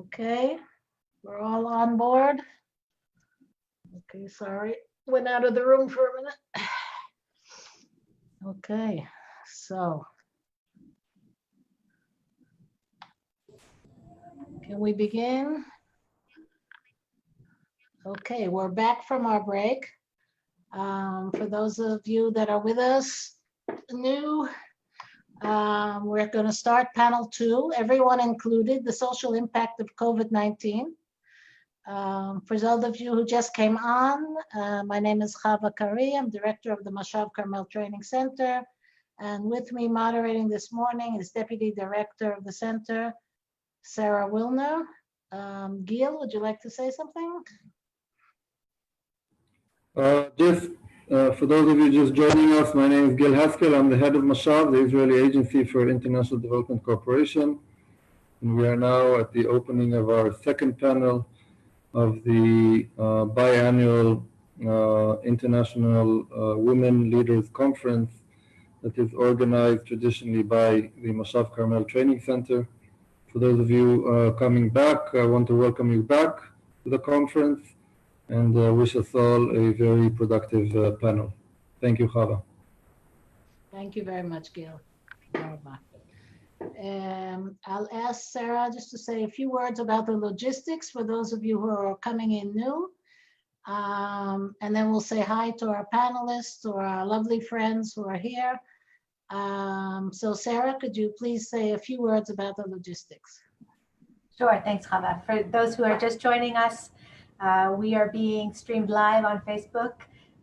Okay, we're all on board. Okay, sorry, went out of the room for a minute. Okay, so can we begin? Okay, we're back from our break. For those of you that are with us new, we're going to start panel 2, everyone included, the social impact of COVID-19. For those of you who just came on, my name is Chava Kari. I'm director of the MASHAV Carmel Training Center. And with me moderating this morning is Deputy Director of the Center, Sarah Wilner. Gil, would you like to say something? For those of you just joining us, my name is Gil Haskell. I'm the head of MASHAV, the Israeli Agency for International Development Cooperation. And we are now at the opening of our second panel of the biannual International Women Leaders Conference that is organized traditionally by the MASHAV Carmel Training Center. For those of you coming back, I want to welcome you back to the conference and wish us all a very productive panel. Thank you, Chava. Thank you very much, Gil. I'll ask Sarah just to say a few words about the logistics for those of you who are coming in new. And then we'll say hi to our panelists or our lovely friends who are here. So Sarah, could you please say a few words about the logistics? Sure, thanks, Chava. For those who are just joining us, we are being streamed live on Facebook,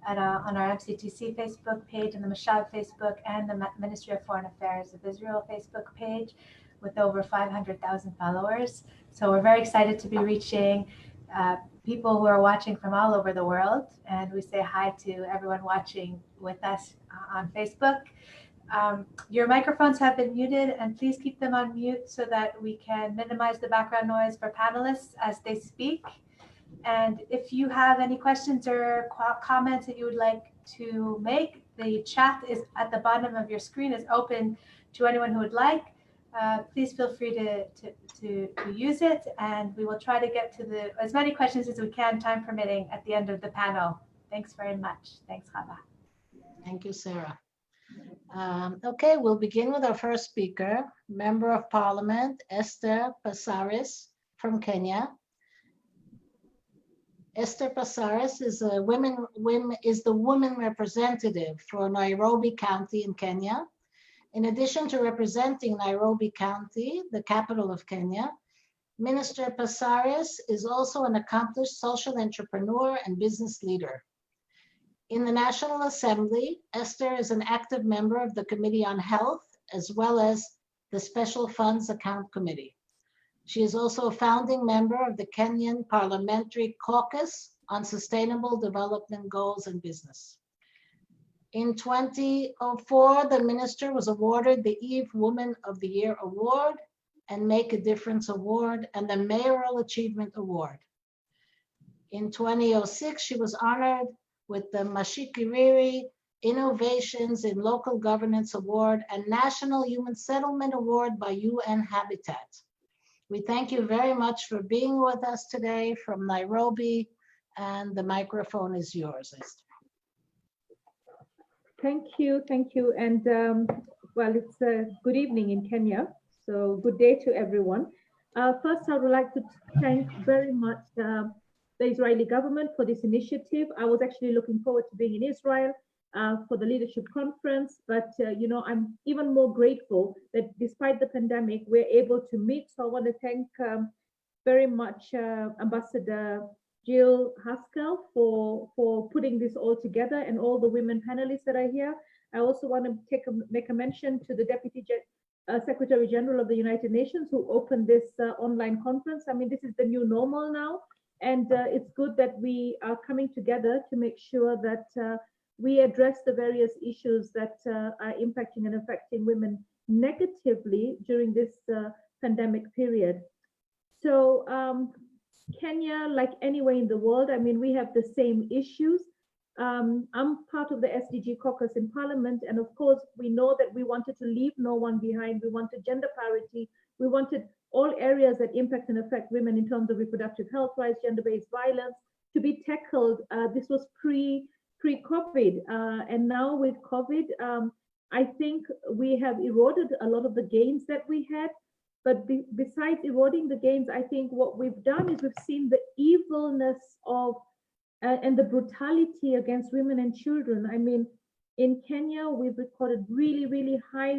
on our MCTC Facebook page, and the MASHAV Facebook, and the Ministry of Foreign Affairs of Israel Facebook page, with over 500,000 followers. So we're very excited to be reaching people who are watching from all over the world, and we say hi to everyone watching with us on Facebook. Your microphones have been muted, and please keep them on mute so that we can minimize the background noise for panelists as they speak. And if you have any questions or comments that you would like to make, the chat is at the bottom of your screen, is open to anyone who would like. Please feel free to use it, and we will try to get to as many questions as we can, time permitting, at the end of the panel. Thanks very much. Thanks, Chava. Thank you, Sarah. Okay, we'll begin with our first speaker, Member of Parliament, Esther Passaris from Kenya. Esther Passaris is the woman representative for Nairobi County in Kenya. In addition to representing Nairobi County, the capital of Kenya, Minister Passaris is also an accomplished social entrepreneur and business leader. In the National Assembly, Esther is an active member of the Committee on Health, as well as the Special Funds Account Committee. She is also a founding member of the Kenyan Parliamentary Caucus on Sustainable Development Goals and Business. In 2004, the minister was awarded the Eve Woman of the Year Award and Make a Difference Award and the Mayoral Achievement Award. In 2006, she was honored with the Mashikiriri Innovations in Local Governance Award and National Human Settlement Award by UN Habitat. We thank you very much for being with us today from Nairobi, and the microphone is yours, Esther. Thank you, and well, it's a good evening in Kenya, so good day to everyone. First, I would like to thank very much the Israeli government for this initiative. I was actually looking forward to being in Israel for the leadership conference, but you know, I'm even more grateful that despite the pandemic, we're able to meet. So I want to thank very much Ambassador Jill Haskell for putting this all together, and all the women panelists that are here. I also want to make a mention to the Deputy Secretary General of the United Nations who opened this online conference. I mean, this is the new normal now, and it's good that we are coming together to make sure that we address the various issues that are impacting and affecting women negatively during this pandemic period. So Kenya, like anywhere in the world, I mean, we have the same issues. I'm part of the SDG caucus in Parliament, and of course, we know that we wanted to leave no one behind. We wanted gender parity. We wanted all areas that impact and affect women in terms of reproductive health rights, gender-based violence, to be tackled. This was pre-COVID, and now with COVID, I think we have eroded a lot of the gains that we had. But besides eroding the gains, I think what we've done is we've seen the evilness of and the brutality against women and children. I mean, in Kenya, we've recorded really, really high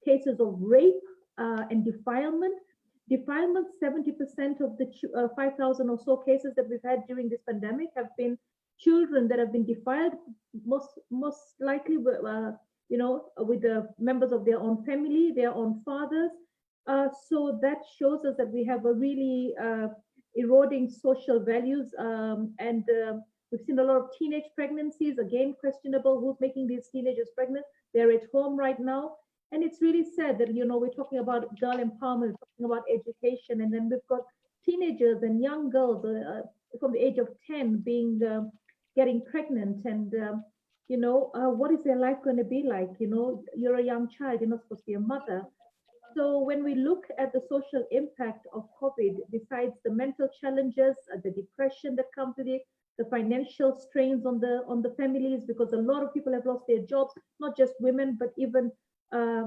cases of rape and defilement. Defilement, 70% of the 5,000 or so cases that we've had during this pandemic have been children that have been defiled, most likely, you know, with the members of their own family, their own fathers. So that shows us that we have a really eroding social values, and we've seen a lot of teenage pregnancies, again, questionable who's making these teenagers pregnant. They're at home right now. And it's really sad that, you know, we're talking about girl empowerment, talking about education, and then we've got teenagers and young girls from the age of 10 being getting pregnant. And, you know, what is their life going to be like? You know, you're a young child, you're not supposed to be a mother. So when we look at the social impact of COVID, besides the mental challenges, the depression that comes with it, the financial strains on the families, because a lot of people have lost their jobs, not just women, but even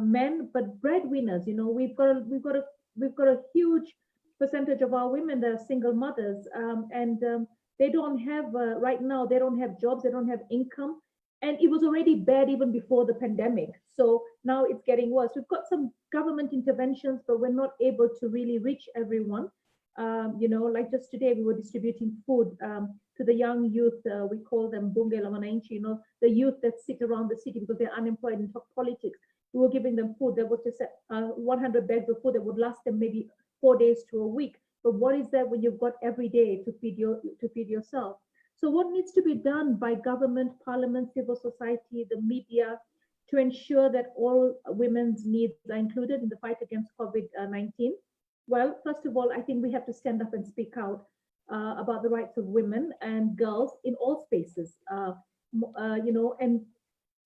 men, but breadwinners. You know, we've got a huge percentage of our women that are single mothers, and they don't have right now. They don't have jobs. They don't have income, and it was already bad even before the pandemic. So now it's getting worse. We've got some government interventions, but we're not able to really reach everyone. You know, like just today, we were distributing food to the young youth. We call them Bunge la Wananchi, you know, the youth that sit around the city because they're unemployed and talk politics. We were giving them food that was just 100 bags of food that would last them maybe 4 days to a week. But what is that when you've got every day to feed yourself? So what needs to be done by government, parliament, civil society, the media, to ensure that all women's needs are included in the fight against COVID-19? Well, first of all, I think we have to stand up and speak out about the rights of women and girls in all spaces, you know, and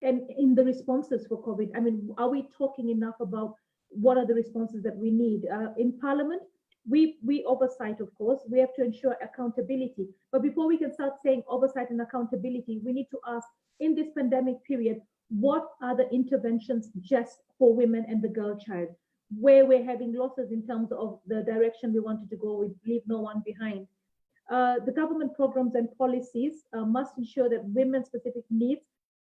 in the responses for COVID. I mean, are we talking enough about what are the responses that we need? In Parliament, we oversight, of course. We have to ensure accountability. But before we can start saying oversight and accountability, we need to ask, in this pandemic period, what are the interventions just for women and the girl child, where we're having losses in terms of the direction we wanted to go, we leave no one behind. The government programs and policies must ensure that women's specific needs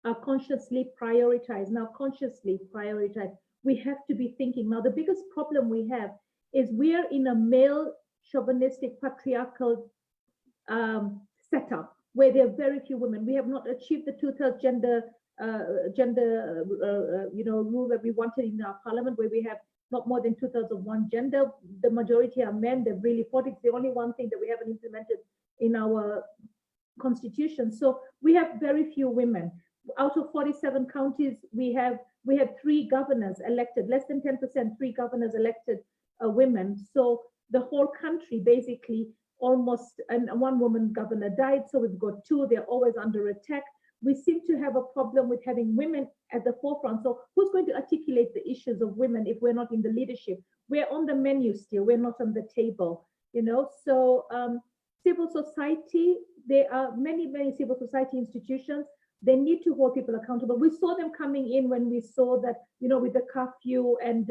are consciously prioritized. Now, consciously prioritized. We have to be thinking. Now, the biggest problem we have is we are in a male chauvinistic patriarchal setup where there are very few women. We have not achieved the 2/3 gender you know, rule that we wanted in our parliament, where we have not more than 2/3 of one gender. The majority are men. They've really fought. It's the only one thing that we haven't implemented in our constitution. So we have very few women. Out of 47 counties, we had 3 governors elected, less than 10%, 3 governors elected women. So the whole country basically almost, and 1 woman governor died. So we've got 2, they're always under attack. We seem to have a problem with having women at the forefront. So who's going to articulate the issues of women if we're not in the leadership? We're on the menu still, we're not on the table, you know? So civil society, there are many civil society institutions. They need to hold people accountable. We saw them coming in when we saw that, you know, with the curfew and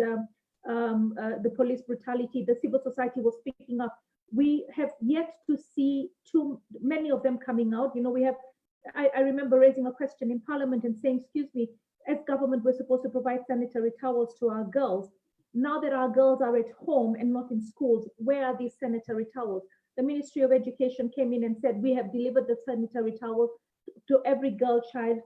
the police brutality, the civil society was speaking up. We have yet to see too many of them coming out. You know, we have, I remember raising a question in Parliament and saying, excuse me, as government, we're supposed to provide sanitary towels to our girls. Now that our girls are at home and not in schools, where are these sanitary towels? The Ministry of Education came in and said, we have delivered the sanitary towels to every girl child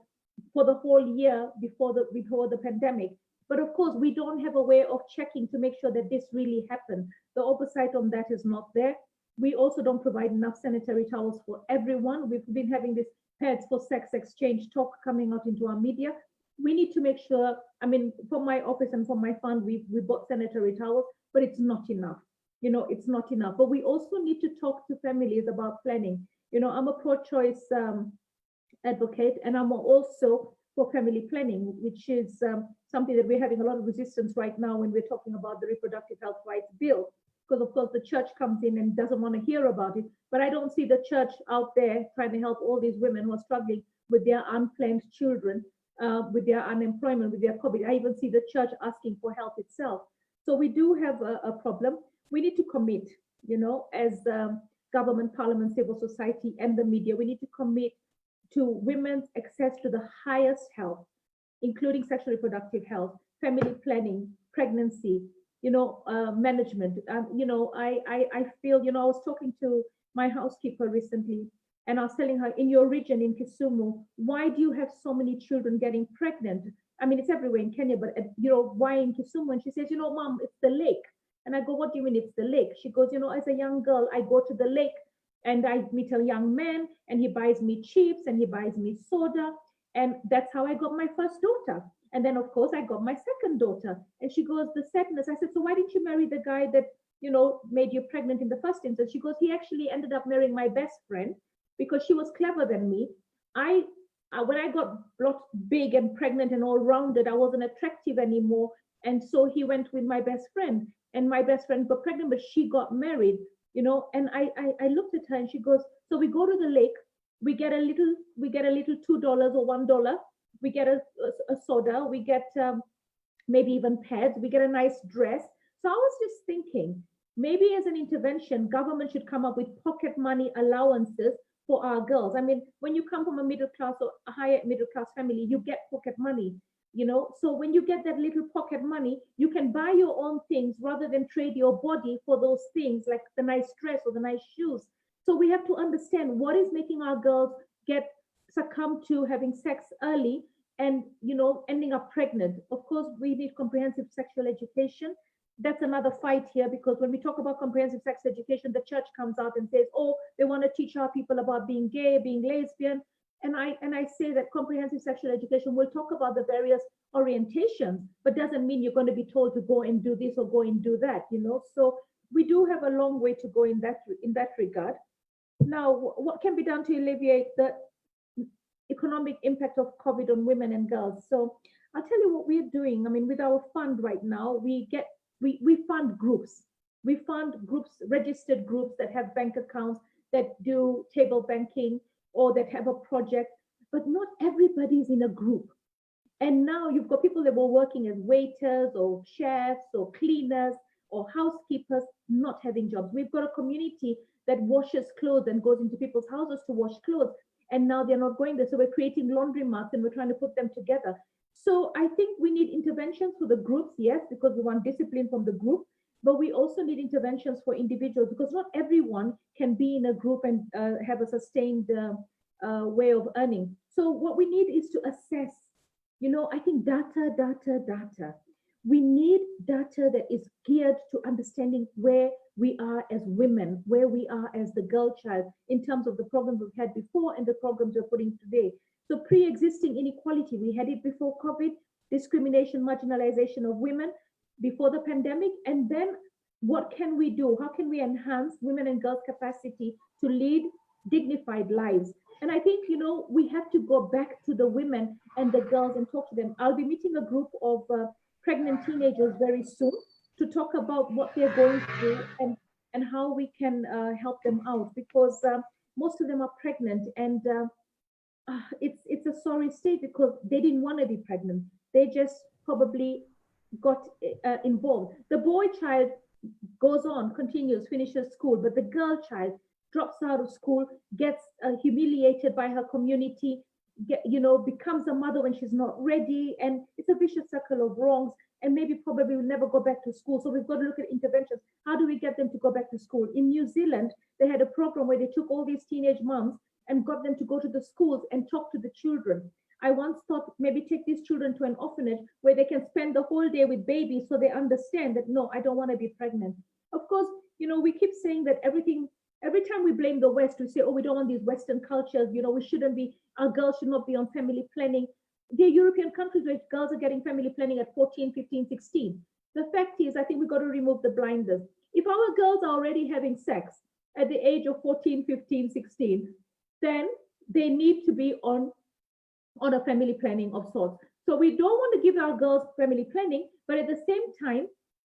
for the whole year before the pandemic. But of course, we don't have a way of checking to make sure that this really happened. The oversight on that is not there. We also don't provide enough sanitary towels for everyone. We've been having this pads for sex exchange talk coming out into our media. We need to make sure, I mean, for my office and for my fund, we bought sanitary towels, but it's not enough. You know, it's not enough. But we also need to talk to families about planning. You know, I'm a pro-choice advocate, and I'm also for family planning, which is something that we're having a lot of resistance right now when we're talking about the reproductive health rights bill. because of course the church comes in and doesn't want to hear about it. But I don't see the church out there trying to help all these women who are struggling with their unplanned children, with their unemployment, with their COVID. I even see the church asking for help itself. So we do have a problem. We need to commit, as government, parliament, civil society, and the media, we need to commit to women's access to the highest health, including sexual reproductive health, family planning, pregnancy, management. I feel, I was talking to my housekeeper recently, and I was telling her, in your region, in Kisumu, why do you have so many children getting pregnant? I mean, it's everywhere in Kenya, but why in Kisumu? And she says, Mom, it's the lake. And I go, what do you mean it's the lake? She goes, as a young girl, I go to the lake and I meet a young man and he buys me chips and he buys me soda. And that's how I got my first daughter. And then, of course, I got my second daughter. And she goes, the sadness. I said, so why didn't you marry the guy that, made you pregnant in the first instance? She goes, he actually ended up marrying my best friend because she was clever than me. When I got big and pregnant and all rounded, I wasn't attractive anymore. And so he went with my best friend. And my best friend got pregnant, but she got married, and I looked at her and she goes, so we go to the lake, we get a little $2 or $1, we get a soda, we get maybe even pads, we get a nice dress. So I was just thinking, maybe as an intervention, government should come up with pocket money allowances for our girls. I mean, when you come from a middle class or a higher middle class family, you get pocket money. So when you get that little pocket money, you can buy your own things rather than trade your body for those things like the nice dress or the nice shoes. So we have to understand what is making our girls succumb to having sex early and, ending up pregnant. Of course, we need comprehensive sexual education. That's another fight here, because when we talk about comprehensive sex education, the church comes out and says, oh, they want to teach our people about being gay, being lesbian. And I say that comprehensive sexual education will talk about the various orientations, but doesn't mean you're going to be told to go and do this or go and do that, So we do have a long way to go in that regard. Now, what can be done to alleviate the economic impact of COVID on women and girls? So I'll tell you what we're doing. I mean, with our fund right now, we fund groups. We fund groups, registered groups that have bank accounts, that do table banking, or that have a project, but not everybody is in a group. And now you've got people that were working as waiters or chefs or cleaners or housekeepers not having jobs. We've got a community that washes clothes and goes into people's houses to wash clothes, and now they're not going there. So we're creating laundromats and we're trying to put them together. So I think we need interventions for the groups, yes, because we want discipline from the group, but we also need interventions for individuals, because not everyone can be in a group and have a sustained way of earning. So what we need is to assess, I think data. We need data that is geared to understanding where we are as women, where we are as the girl child in terms of the problems we've had before and the problems we're putting today. So pre-existing inequality, we had it before COVID, discrimination, marginalization of women before the pandemic. And then what can we do? How can we enhance women and girls' capacity to lead dignified lives? And I think, we have to go back to the women and the girls and talk to them. I'll be meeting a group of pregnant teenagers very soon to talk about what they're going through and how we can help them out, because most of them are pregnant, and it's a sorry state because they didn't want to be pregnant. They just probably got involved. The boy child goes on, continues, finishes school, but the girl child drops out of school, gets humiliated by her community, becomes a mother when she's not ready, and it's a vicious circle of wrongs, and maybe probably will never go back to school. So we've got to look at interventions. How do we get them to go back to school? In New Zealand, they had a program where they took all these teenage moms and got them to go to the schools and talk to the children. I once thought maybe take these children to an orphanage where they can spend the whole day with babies so they understand that, no, I don't want to be pregnant. Of course, we keep saying that every time we blame the West, we say, oh, we don't want these Western cultures, we shouldn't be, our girls should not be on family planning. There are European countries where girls are getting family planning at 14, 15, 16. The fact is, I think we've got to remove the blinders. If our girls are already having sex at the age of 14, 15, 16, then they need to be on a family planning of sorts. So we don't want to give our girls family planning, but at the same time,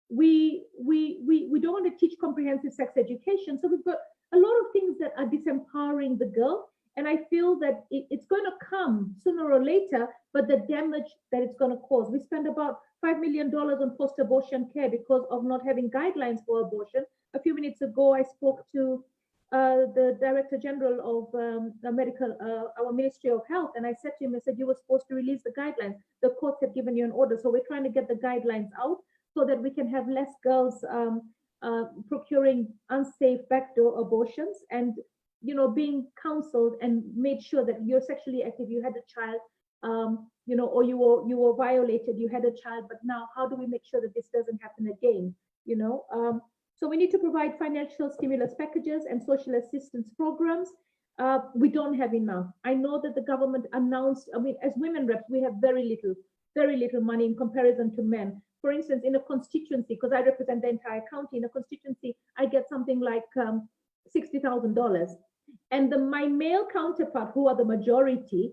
we don't want to teach comprehensive sex education. So we've got a lot of things that are disempowering the girl. And I feel that it's going to come sooner or later, but the damage that it's going to cause. We spend about $5 million on post-abortion care because of not having guidelines for abortion. A few minutes ago, I spoke to the Director General of our Ministry of Health, and I said to him, I said, you were supposed to release the guidelines. The courts have given you an order. So we're trying to get the guidelines out so that we can have less girls procuring unsafe backdoor abortions and being counseled and made sure that you're sexually active, you had a child, or you were violated, you had a child, but now how do we make sure that this doesn't happen again? So we need to provide financial stimulus packages and social assistance programs. We don't have enough. I know that the government announced, as women reps, we have very little money in comparison to men. For instance, in a constituency, because I represent the entire county, in a constituency, I get something like $60,000. And my male counterpart, who are the majority,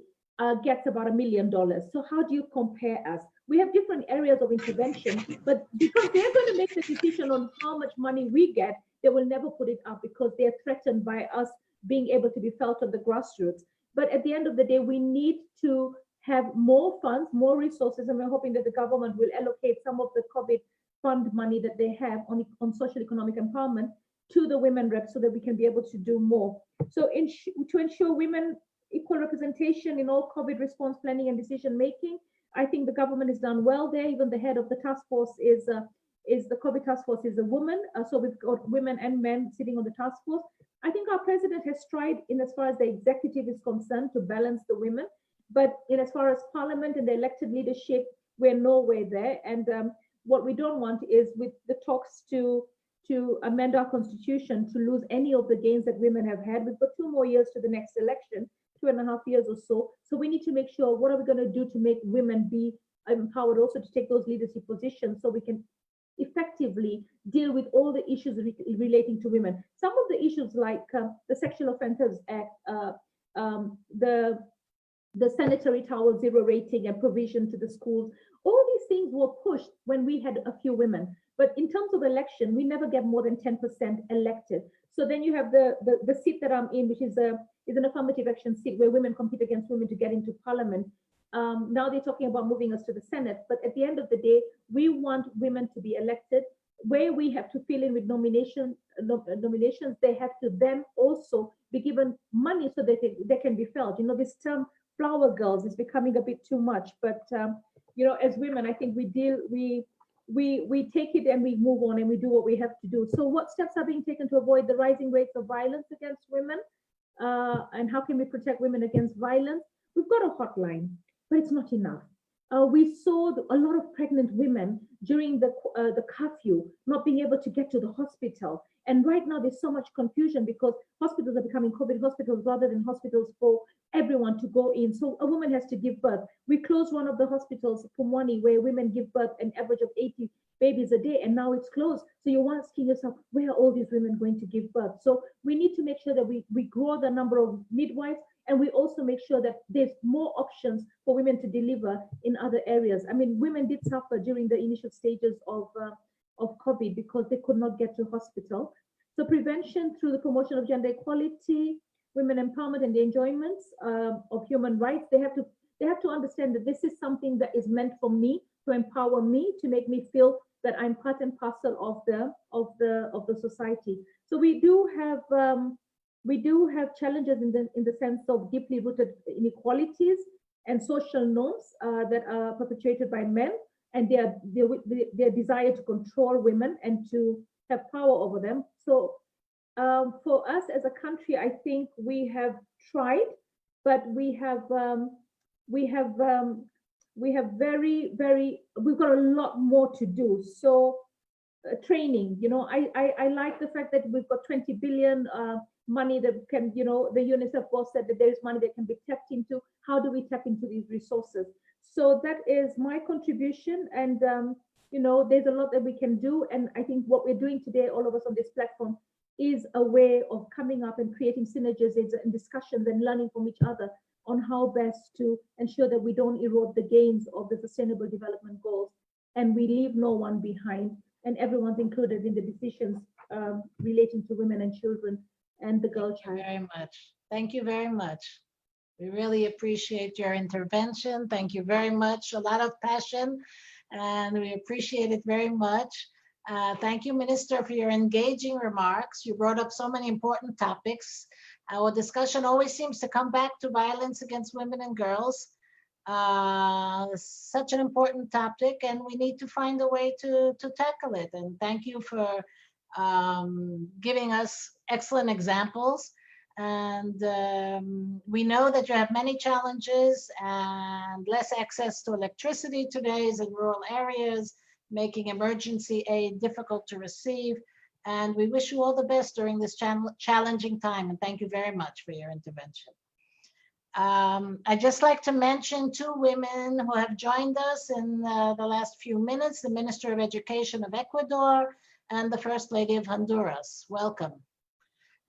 gets about $1 million. So how do you compare us? We have different areas of intervention, but because they're going to make the decision on how much money we get, they will never put it up because they're threatened by us being able to be felt on the grassroots. But at the end of the day, we need to have more funds, more resources, and we're hoping that the government will allocate some of the COVID fund money that they have on social economic empowerment to the women reps so that we can be able to do more. So to ensure women equal representation in all COVID response planning and decision making, I think the government has done well there. Even the head of the task force is the COVID task force is a woman. So we've got women and men sitting on the task force. I think our president has tried in as far as the executive is concerned to balance the women, but in as far as parliament and the elected leadership, we're nowhere there. And what we don't want is with the talks to amend our constitution to lose any of the gains that women have had. We've got 2 more years to the next election, 2.5 years or so. So we need to make sure, what are we going to do to make women be empowered also to take those leadership positions so we can effectively deal with all the issues relating to women. Some of the issues like the Sexual Offenders Act, the sanitary towel zero rating and provision to the schools, all these things were pushed when we had a few women. But in terms of election, we never get more than 10% elected. So then you have the seat that I'm in, which is an affirmative action seat where women compete against women to get into parliament. Now they're talking about moving us to the Senate. But at the end of the day, we want women to be elected. Where we have to fill in with nominations, they have to then also be given money so that they can be felt. This term flower girls is becoming a bit too much. But, as women, I think we take it and we move on and we do what we have to do. So what steps are being taken to avoid the rising rates of violence against women? And how can we protect women against violence? We've got a hotline, but it's not enough. We saw a lot of pregnant women during the curfew not being able to get to the hospital. And right now there's so much confusion because hospitals are becoming COVID hospitals rather than hospitals for everyone to go in. So a woman has to give birth. We closed one of the hospitals, Mwai, where women give birth an average of 80 babies a day, and now it's closed. So you're asking yourself, where are all these women going to give birth? So we need to make sure that we grow the number of midwives, and we also make sure that there's more options for women to deliver in other areas. I mean, women did suffer during the initial stages of COVID because they could not get to hospital. So prevention through the promotion of gender equality, women empowerment, and the enjoyments of human rights. They have to understand that this is something that is meant for me, to empower me, to make me feel that I'm part and parcel of the society. So we do have challenges in the sense of deeply rooted inequalities and social norms that are perpetuated by men, and their desire to control women and to have power over them. So for us as a country, I think we have tried, but we've got a lot more to do. So training, I like the fact that we've got 20 billion money that can, the UNICEF boss said that there is money that can be tapped into. How do we tap into these resources? So that is my contribution, and there's a lot that we can do. And I think what we're doing today, all of us on this platform, is a way of coming up and creating synergies and discussions and learning from each other on how best to ensure that we don't erode the gains of the Sustainable Development Goals and we leave no one behind. and everyone's included in the decisions relating to women and children and the girl Thank you child. very much. Thank you very much. We really appreciate your intervention. Thank you very much. A lot of passion, and we appreciate it very much. Thank you, Minister, for your engaging remarks. You brought up so many important topics. Our discussion always seems to come back to violence against women and girls. Such an important topic, and we need to find a way to tackle it. And thank you for giving us excellent examples. And we know that you have many challenges and less access to electricity today in rural areas, making emergency aid difficult to receive. And we wish you all the best during this challenging time. And thank you very much for your intervention. I'd just like to mention two women who have joined us in the last few minutes, the Minister of Education of Ecuador and the First Lady of Honduras. Welcome.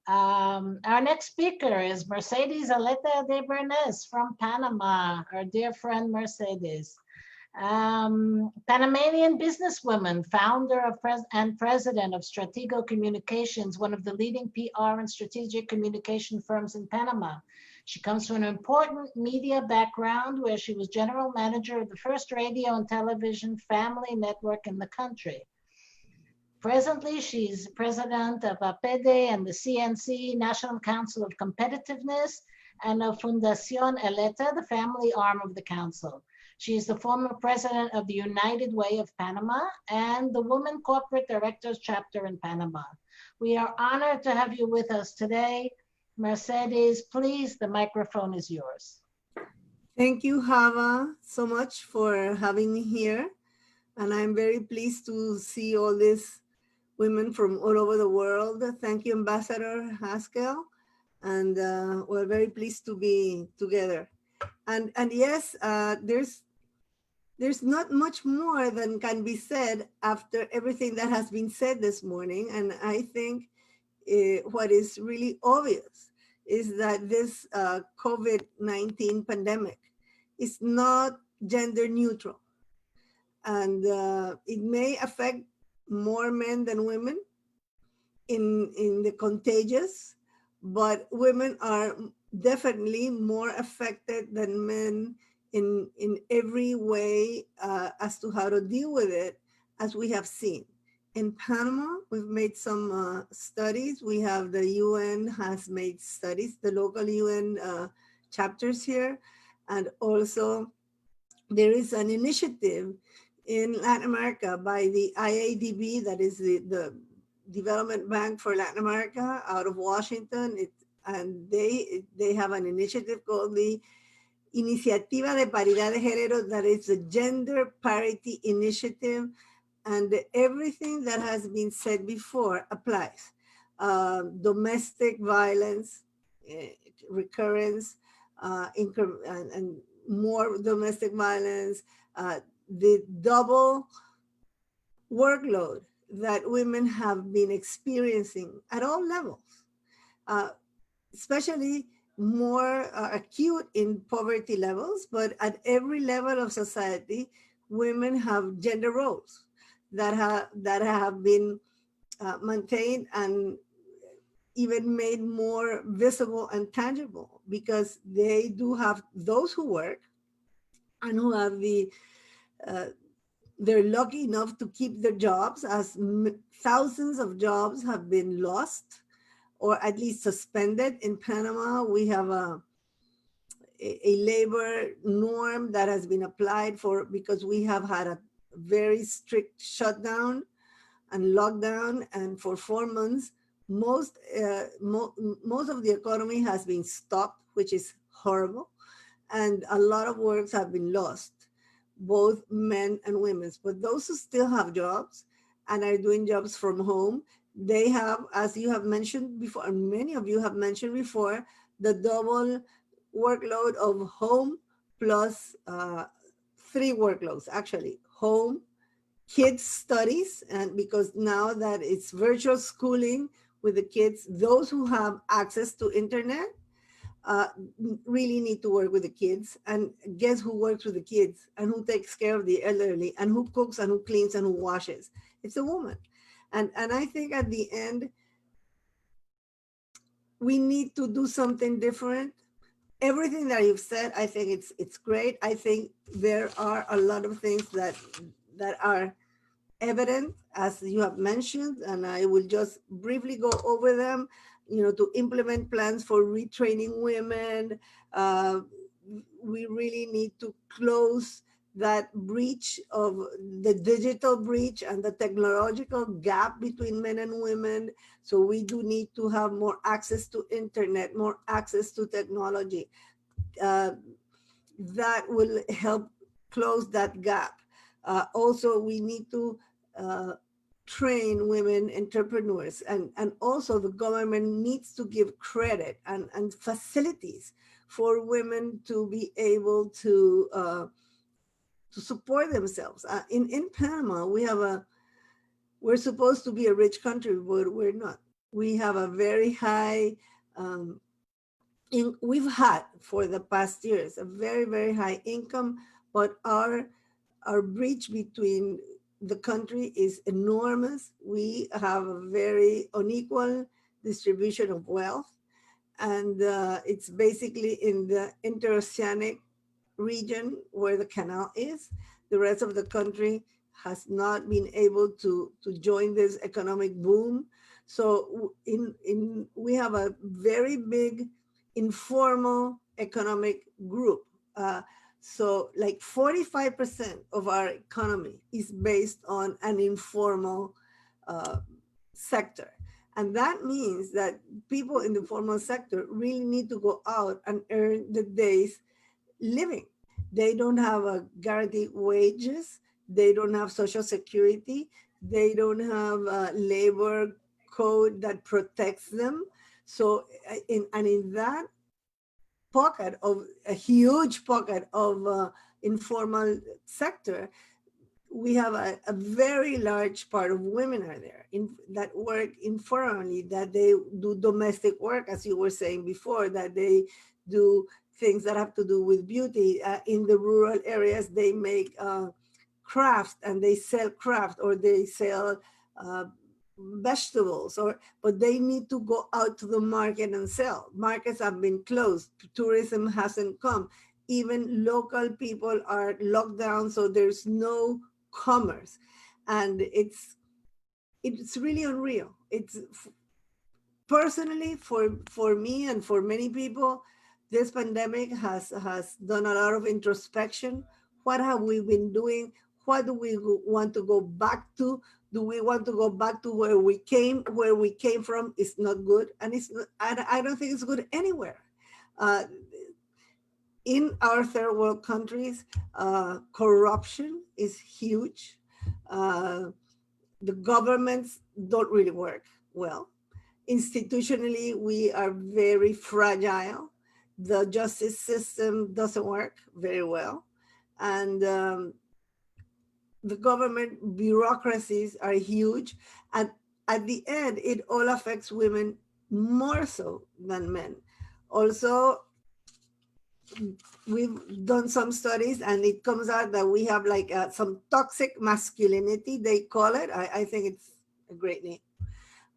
Our next speaker is Mercedes Eleta de Brenes from Panama, our dear friend Mercedes. Panamanian businesswoman, founder of and president of STRATEGO Communications, one of the leading PR and strategic communication firms in Panama. She comes from an important media background where she was general manager of the first radio and television family network in the country. Presently, she's president of APEDE and the CNC, National Council of Competitiveness, and of Fundación Eleta, the family arm of the council. She is the former president of the United Way of Panama and the Women Corporate Directors Chapter in Panama. We are honored to have you with us today. Mercedes, please, the microphone is yours. Thank you, Hava, so much for having me here. And I'm very pleased to see all these women from all over the world. Thank you, Ambassador Haskell. And we're very pleased to be together. And yes, there's not much more than can be said after everything that has been said this morning. And I think what is really obvious is that this COVID-19 pandemic is not gender neutral. And it may affect more men than women in the contagious, but women are definitely more affected than men in every way as to how to deal with it, as we have seen. In Panama, we've made some studies. We have the UN has made studies, the local UN chapters here. And also there is an initiative in Latin America by the IADB, that is the Development Bank for Latin America out of Washington. And they have an initiative called the Iniciativa de Paridad de Género, that is the Gender Parity Initiative. And everything that has been said before applies. Domestic violence, recurrence, and more domestic violence, the double workload that women have been experiencing at all levels, especially more acute in poverty levels, but at every level of society, women have gender roles that have been maintained and even made more visible and tangible, because they do have those who work and who have they're lucky enough to keep their jobs, as thousands of jobs have been lost or at least suspended. In Panama, we have a labor norm that has been applied for, because we have had a very strict shutdown and lockdown, and for 4 months, most of the economy has been stopped, which is horrible, and a lot of works have been lost, both men and women's. But those who still have jobs and are doing jobs from home, they have, as you have mentioned before, and many of you have mentioned before, the double workload of home plus 3 workloads, actually. Home, kids studies, and because now that it's virtual schooling with the kids, those who have access to internet really need to work with the kids. And guess who works with the kids and who takes care of the elderly and who cooks and who cleans and who washes? It's a woman. And I think at the end, we need to do something different. Everything that you've said, I think it's great. I think there are a lot of things that are evident, as you have mentioned, and I will just briefly go over them. To implement plans for retraining women. We really need to close that breach of the digital breach and the technological gap between men and women. So we do need to have more access to internet, more access to technology. That will help close that gap. Also, we need to train women entrepreneurs, and also the government needs to give credit and facilities for women to be able to support themselves. In Panama, we're supposed to be a rich country, but we're not. We have a very high, we've had for the past years, a very, very high income, but our breach between the country is enormous. We have a very unequal distribution of wealth, and it's basically in the interoceanic region where the canal is. The rest of the country has not been able to join this economic boom. So we have a very big informal economic group. So like 45% of our economy is based on an informal sector. And that means that people in the formal sector really need to go out and earn the day's living. They don't have a guaranteed wages. They don't have social security. They don't have a labor code that protects them. So in that pocket of a huge pocket of informal sector, we have a very large part of women are there that work informally, that they do domestic work, as you were saying before, that they do things that have to do with beauty. In the rural areas, they make crafts and they sell craft, or they sell vegetables, but they need to go out to the market and sell. Markets have been closed. Tourism hasn't come. Even local people are locked down, so there's no commerce. And it's really unreal. It's personally for me and for many people, this pandemic has done a lot of introspection. What have we been doing? What do we want to go back to? Do we want to go back to where we came? Where we came from is not good, and it's not, I don't think it's good anywhere. In our third world countries, corruption is huge. The governments don't really work well. Institutionally, we are very fragile. The justice system doesn't work very well. And the government bureaucracies are huge. And at the end, it all affects women more so than men. Also, we've done some studies and it comes out that we have like some toxic masculinity, they call it. I think it's a great name.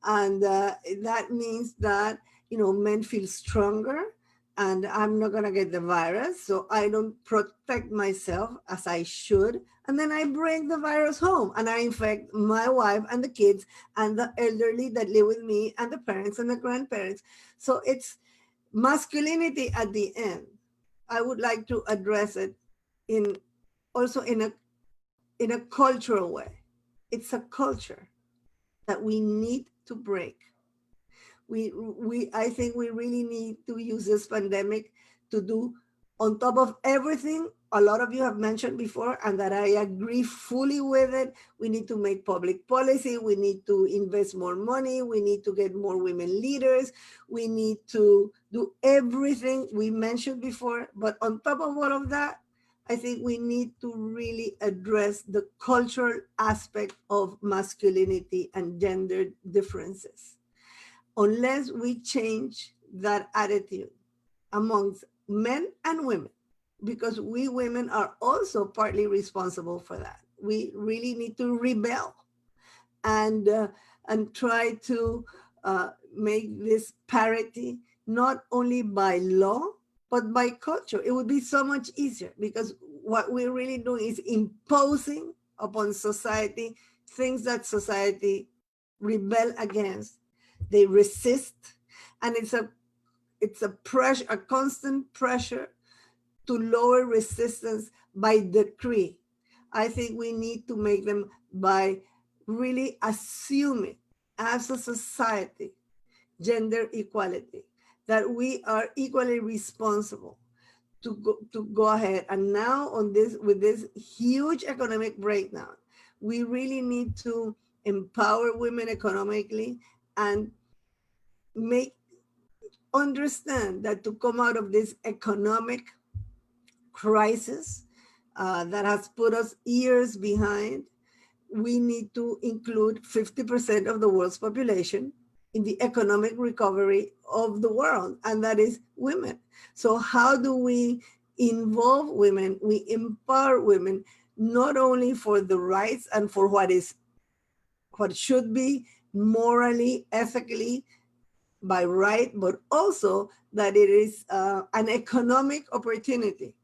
And that means that, men feel stronger, and I'm not gonna get the virus, so I don't protect myself as I should. And then I bring the virus home and I infect my wife and the kids and the elderly that live with me and the parents and the grandparents. So it's masculinity at the end. I would like to address it in a cultural way. It's a culture that we need to break. I think we really need to use this pandemic to do, on top of everything a lot of you have mentioned before, and that I agree fully with it. We need to make public policy. We need to invest more money. We need to get more women leaders. We need to do everything we mentioned before. But on top of all of that, I think we need to really address the cultural aspect of masculinity and gender differences. Unless we change that attitude amongst men and women, because we women are also partly responsible for that. We really need to rebel and try to make this parity not only by law, but by culture. It would be so much easier, because what we're really doing is imposing upon society things that society rebel against. They resist, and it's a pressure, a constant pressure to lower resistance by decree. I think we need to make them by really assuming as a society gender equality, that we are equally responsible to go ahead. And now on this, with this huge economic breakdown, we really need to empower women economically and understand that to come out of this economic crisis that has put us years behind, we need to include 50% of the world's population in the economic recovery of the world, and that is women. So how do we involve women? We empower women, not only for the rights and for what should be morally, ethically, by right, but also that it is an economic opportunity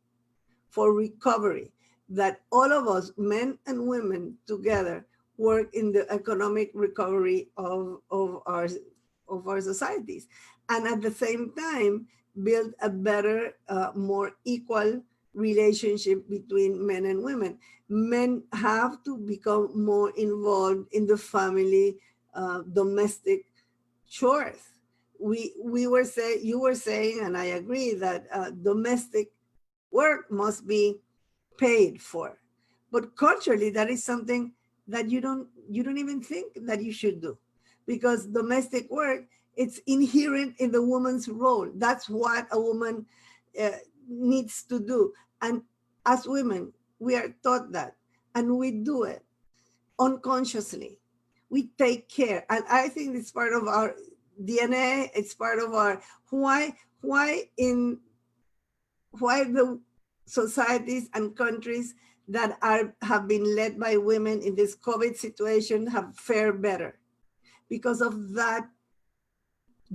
for recovery, that all of us, men and women together, work in the economic recovery of our societies, and at the same time build a better, more equal relationship between men and women. Men have to become more involved in the family, domestic chores. You were saying, and I agree, that domestic work must be paid for, but culturally that is something that you don't even think that you should do, because domestic work, it's inherent in the woman's role. That's what a woman needs to do, and as women we are taught that, and we do it unconsciously. We take care, and I think it's part of our DNA. It's part of our why the societies and countries that have been led by women in this COVID situation have fared better, because of that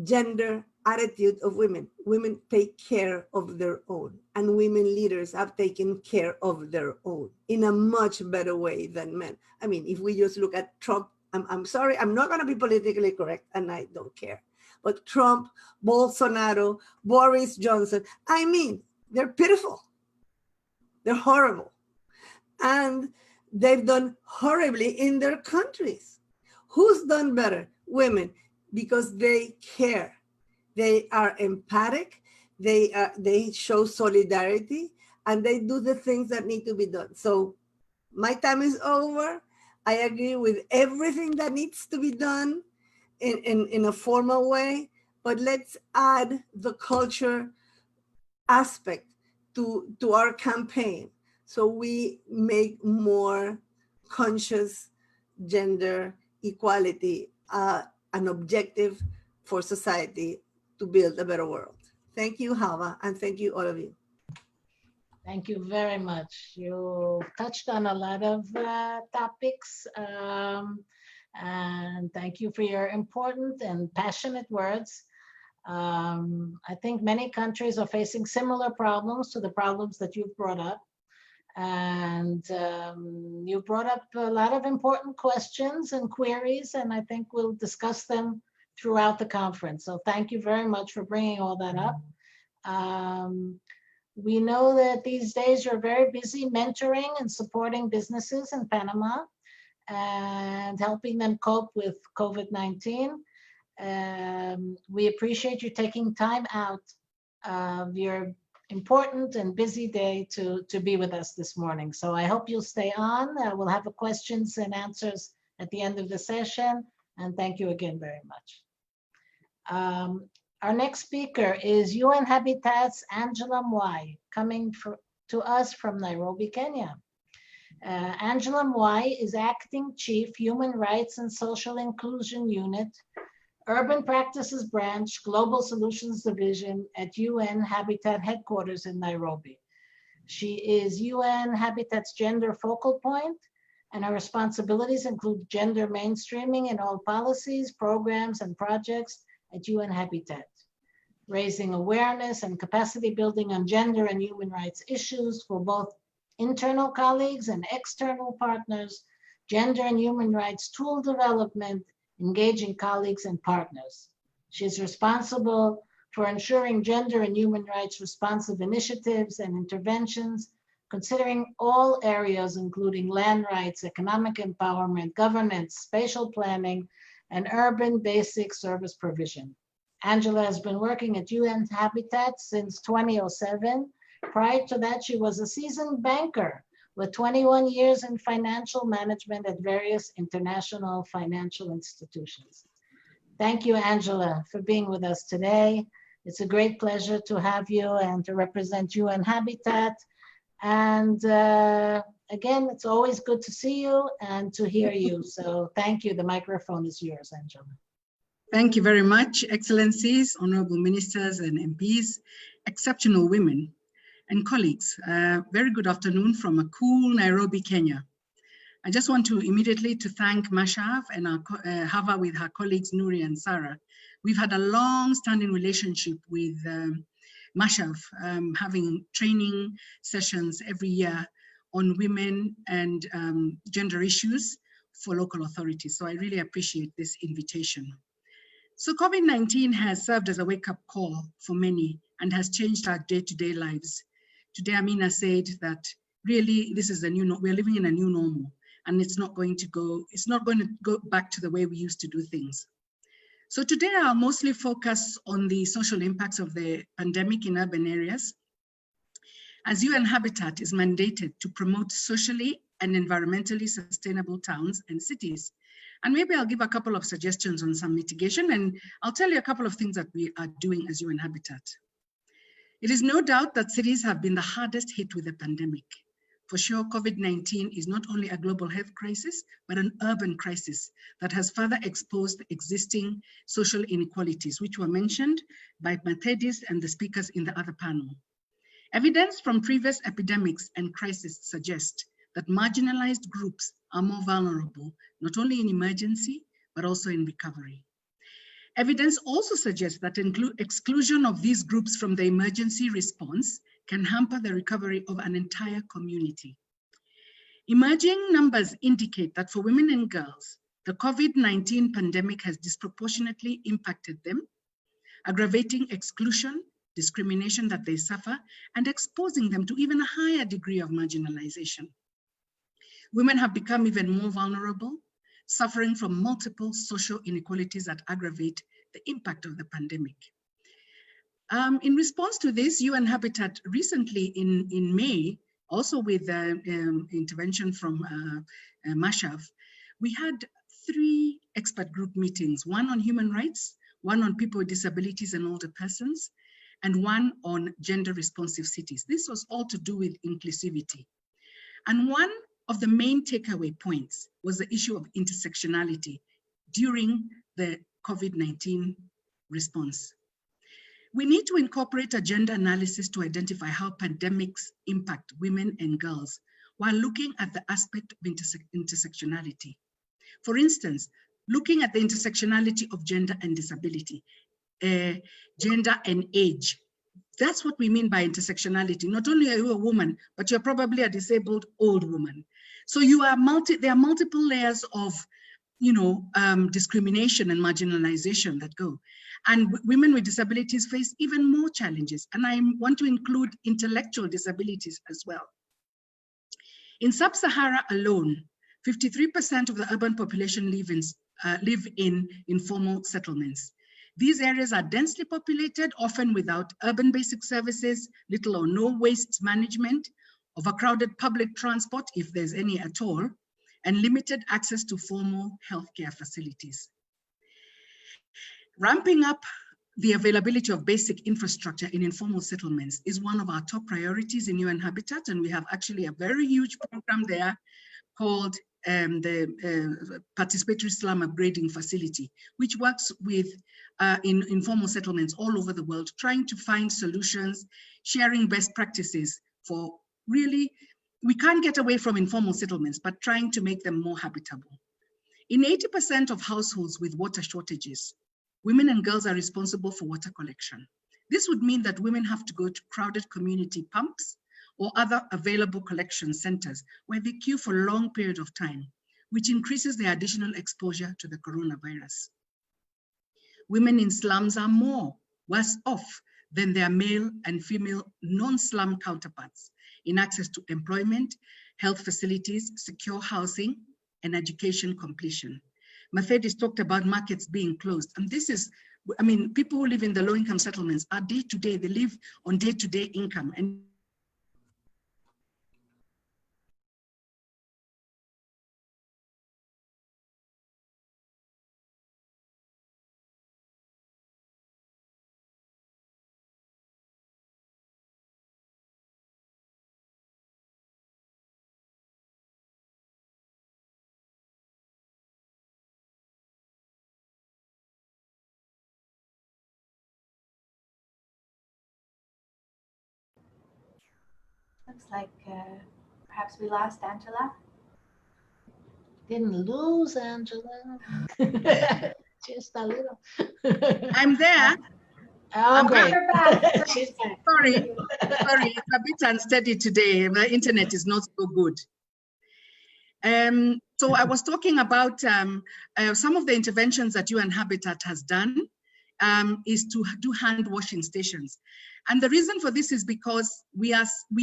gender attitude of women. Women take care of their own, and women leaders have taken care of their own in a much better way than men. I mean, if we just look at Trump, I'm sorry, I'm not going to be politically correct, and I don't care, but Trump, Bolsonaro, Boris Johnson, I mean, they're pitiful. They're horrible. And they've done horribly in their countries. Who's done better? Women, because they care. They are empathic. They show solidarity, and they do the things that need to be done. So my time is over. I agree with everything that needs to be done in a formal way, but let's add the culture aspect to our campaign, so we make more conscious gender equality an objective for society to build a better world. Thank you, Hava, and thank you, all of you. Thank you very much. You touched on a lot of topics, and thank you for your important and passionate words. I think many countries are facing similar problems to the problems that you've brought up. And you brought up a lot of important questions and queries, and I think we'll discuss them throughout the conference. So thank you very much for bringing all that up. We know that these days you're very busy mentoring and supporting businesses in Panama and helping them cope with COVID-19. We appreciate you taking time out of your important and busy day to be with us this morning. So I hope you'll stay on. We'll have a questions and answers at the end of the session. And thank you again very much. Our next speaker is UN Habitat's Angela Mwai, coming to us from Nairobi, Kenya. Angela Mwai is Acting Chief, Human Rights and Social Inclusion Unit, Urban Practices Branch, Global Solutions Division at UN Habitat Headquarters in Nairobi. She is UN Habitat's gender focal point and her responsibilities include gender mainstreaming in all policies, programs, and projects at UN Habitat, raising awareness and capacity building on gender and human rights issues for both internal colleagues and external partners, gender and human rights tool development, engaging colleagues and partners. She is responsible for ensuring gender and human rights responsive initiatives and interventions, considering all areas, including land rights, economic empowerment, governance, spatial planning, and urban basic service provision. Angela has been working at UN Habitat since 2007. Prior to that, she was a seasoned banker with 21 years in financial management at various international financial institutions. Thank you, Angela, for being with us today. It's a great pleasure to have you and to represent UN Habitat. And again, it's always good to see you and to hear you. So thank you. The microphone is yours, Angela. Thank you very much, Excellencies, Honorable Ministers and MPs, exceptional women and colleagues. Very good afternoon from a cool Nairobi, Kenya. I just want to immediately to thank MASHAV and our Hava with her colleagues Nuri and Sarah. We've had a long-standing relationship with MASHAV, having training sessions every year on women and gender issues for local authorities. So I really appreciate this invitation. So COVID-19 has served as a wake-up call for many and has changed our day-to-day lives. Today, Amina said that really this is we're living in a new normal, and it's not going to go back to the way we used to do things. So today I'll mostly focus on the social impacts of the pandemic in urban areas, as UN Habitat is mandated to promote socially and environmentally sustainable towns and cities. And maybe I'll give a couple of suggestions on some mitigation, and I'll tell you a couple of things that we are doing as UN Habitat. It is no doubt that cities have been the hardest hit with the pandemic. For sure, COVID-19 is not only a global health crisis, but an urban crisis that has further exposed existing social inequalities, which were mentioned by Kaitesi and the speakers in the other panel. Evidence from previous epidemics and crises suggest that marginalized groups are more vulnerable, not only in emergency, but also in recovery. Evidence also suggests that exclusion of these groups from the emergency response can hamper the recovery of an entire community. Emerging numbers indicate that for women and girls, the COVID-19 pandemic has disproportionately impacted them, aggravating exclusion, discrimination that they suffer, and exposing them to even a higher degree of marginalization. Women have become even more vulnerable, suffering from multiple social inequalities that aggravate the impact of the pandemic. In response to this, UN Habitat recently in May, also with intervention from MASHAV, we had 3 expert group meetings, one on human rights, one on people with disabilities and older persons, and one on gender responsive cities. This was all to do with inclusivity. And one of the main takeaway points was the issue of intersectionality during the COVID-19 response. We need to incorporate a gender analysis to identify how pandemics impact women and girls while looking at the aspect of intersectionality. For instance, looking at the intersectionality of gender and disability, gender and age. That's what we mean by intersectionality. Not only are you a woman, but you're probably a disabled old woman. So there are multiple layers of discrimination and marginalization that go. And women with disabilities face even more challenges. And I want to include intellectual disabilities as well. In Sub-Sahara alone, 53% of the urban population live in informal settlements. These areas are densely populated, often without urban basic services, little or no waste management, overcrowded public transport, if there's any at all, and limited access to formal healthcare facilities. Ramping up the availability of basic infrastructure in informal settlements is one of our top priorities in UN Habitat, and we have actually a very huge program there called the Participatory Slum Upgrading Facility, which works with in informal settlements all over the world, trying to find solutions, sharing best practices for really we can't get away from informal settlements, but trying to make them more habitable. In 80% of households with water shortages, women and girls are responsible for water collection. This would mean that women have to go to crowded community pumps or other available collection centers where they queue for a long period of time, which increases their additional exposure to the coronavirus. Women in slums are worse off than their male and female non-slum counterparts in access to employment, health facilities, secure housing, and education completion. Mercedes talked about markets being closed, and this is, I mean, people who live in the low-income settlements are day-to-day, they live on day-to-day income. And Looks like perhaps we lost Angela. Didn't lose Angela. Just a little. I'm there. Okay. You're back. She's back. Sorry, it's a bit unsteady today. The internet is not so good. So I was talking about some of the interventions that UN Habitat has done is to do hand washing stations. And the reason for this is because we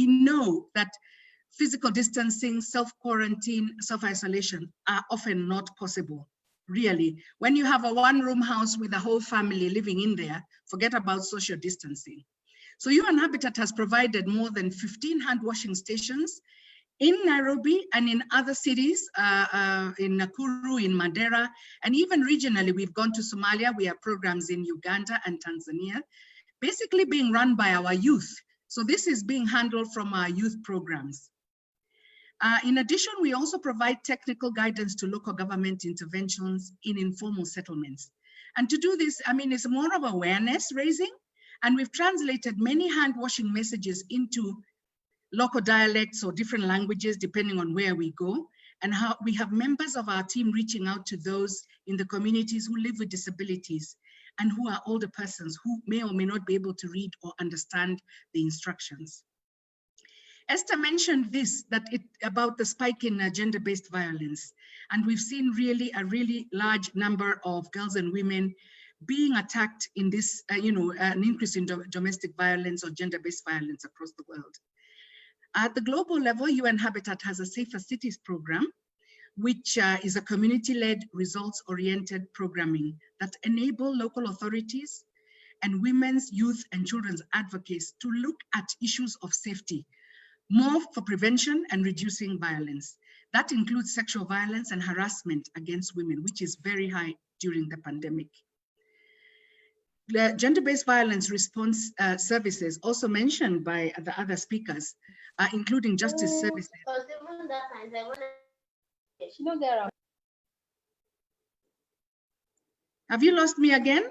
know that physical distancing, self-quarantine, self-isolation are often not possible, really. When you have a one-room house with a whole family living in there, forget about social distancing. So UN Habitat has provided more than 15 hand washing stations in Nairobi and in other cities, in Nakuru, in Mandera, and even regionally, we've gone to Somalia. We have programs in Uganda and Tanzania, basically being run by our youth. So this is being handled from our youth programs. In addition, we also provide technical guidance to local government interventions in informal settlements. And to do this, I mean, it's more of awareness raising, and we've translated many hand washing messages into local dialects or different languages, depending on where we go, and how we have members of our team reaching out to those in the communities who live with disabilities and who are older persons who may or may not be able to read or understand the instructions. Esther mentioned this, about the spike in gender-based violence. And we've seen a really large number of girls and women being attacked in this, an increase in domestic violence or gender-based violence across the world. At the global level, UN Habitat has a Safer Cities program, which is a community-led, results-oriented programming that enable local authorities and women's, youth, and children's advocates to look at issues of safety, more for prevention and reducing violence. That includes sexual violence and harassment against women, which is very high during the pandemic. The gender-based violence response services, also mentioned by the other speakers, including justice services. Have you lost me again?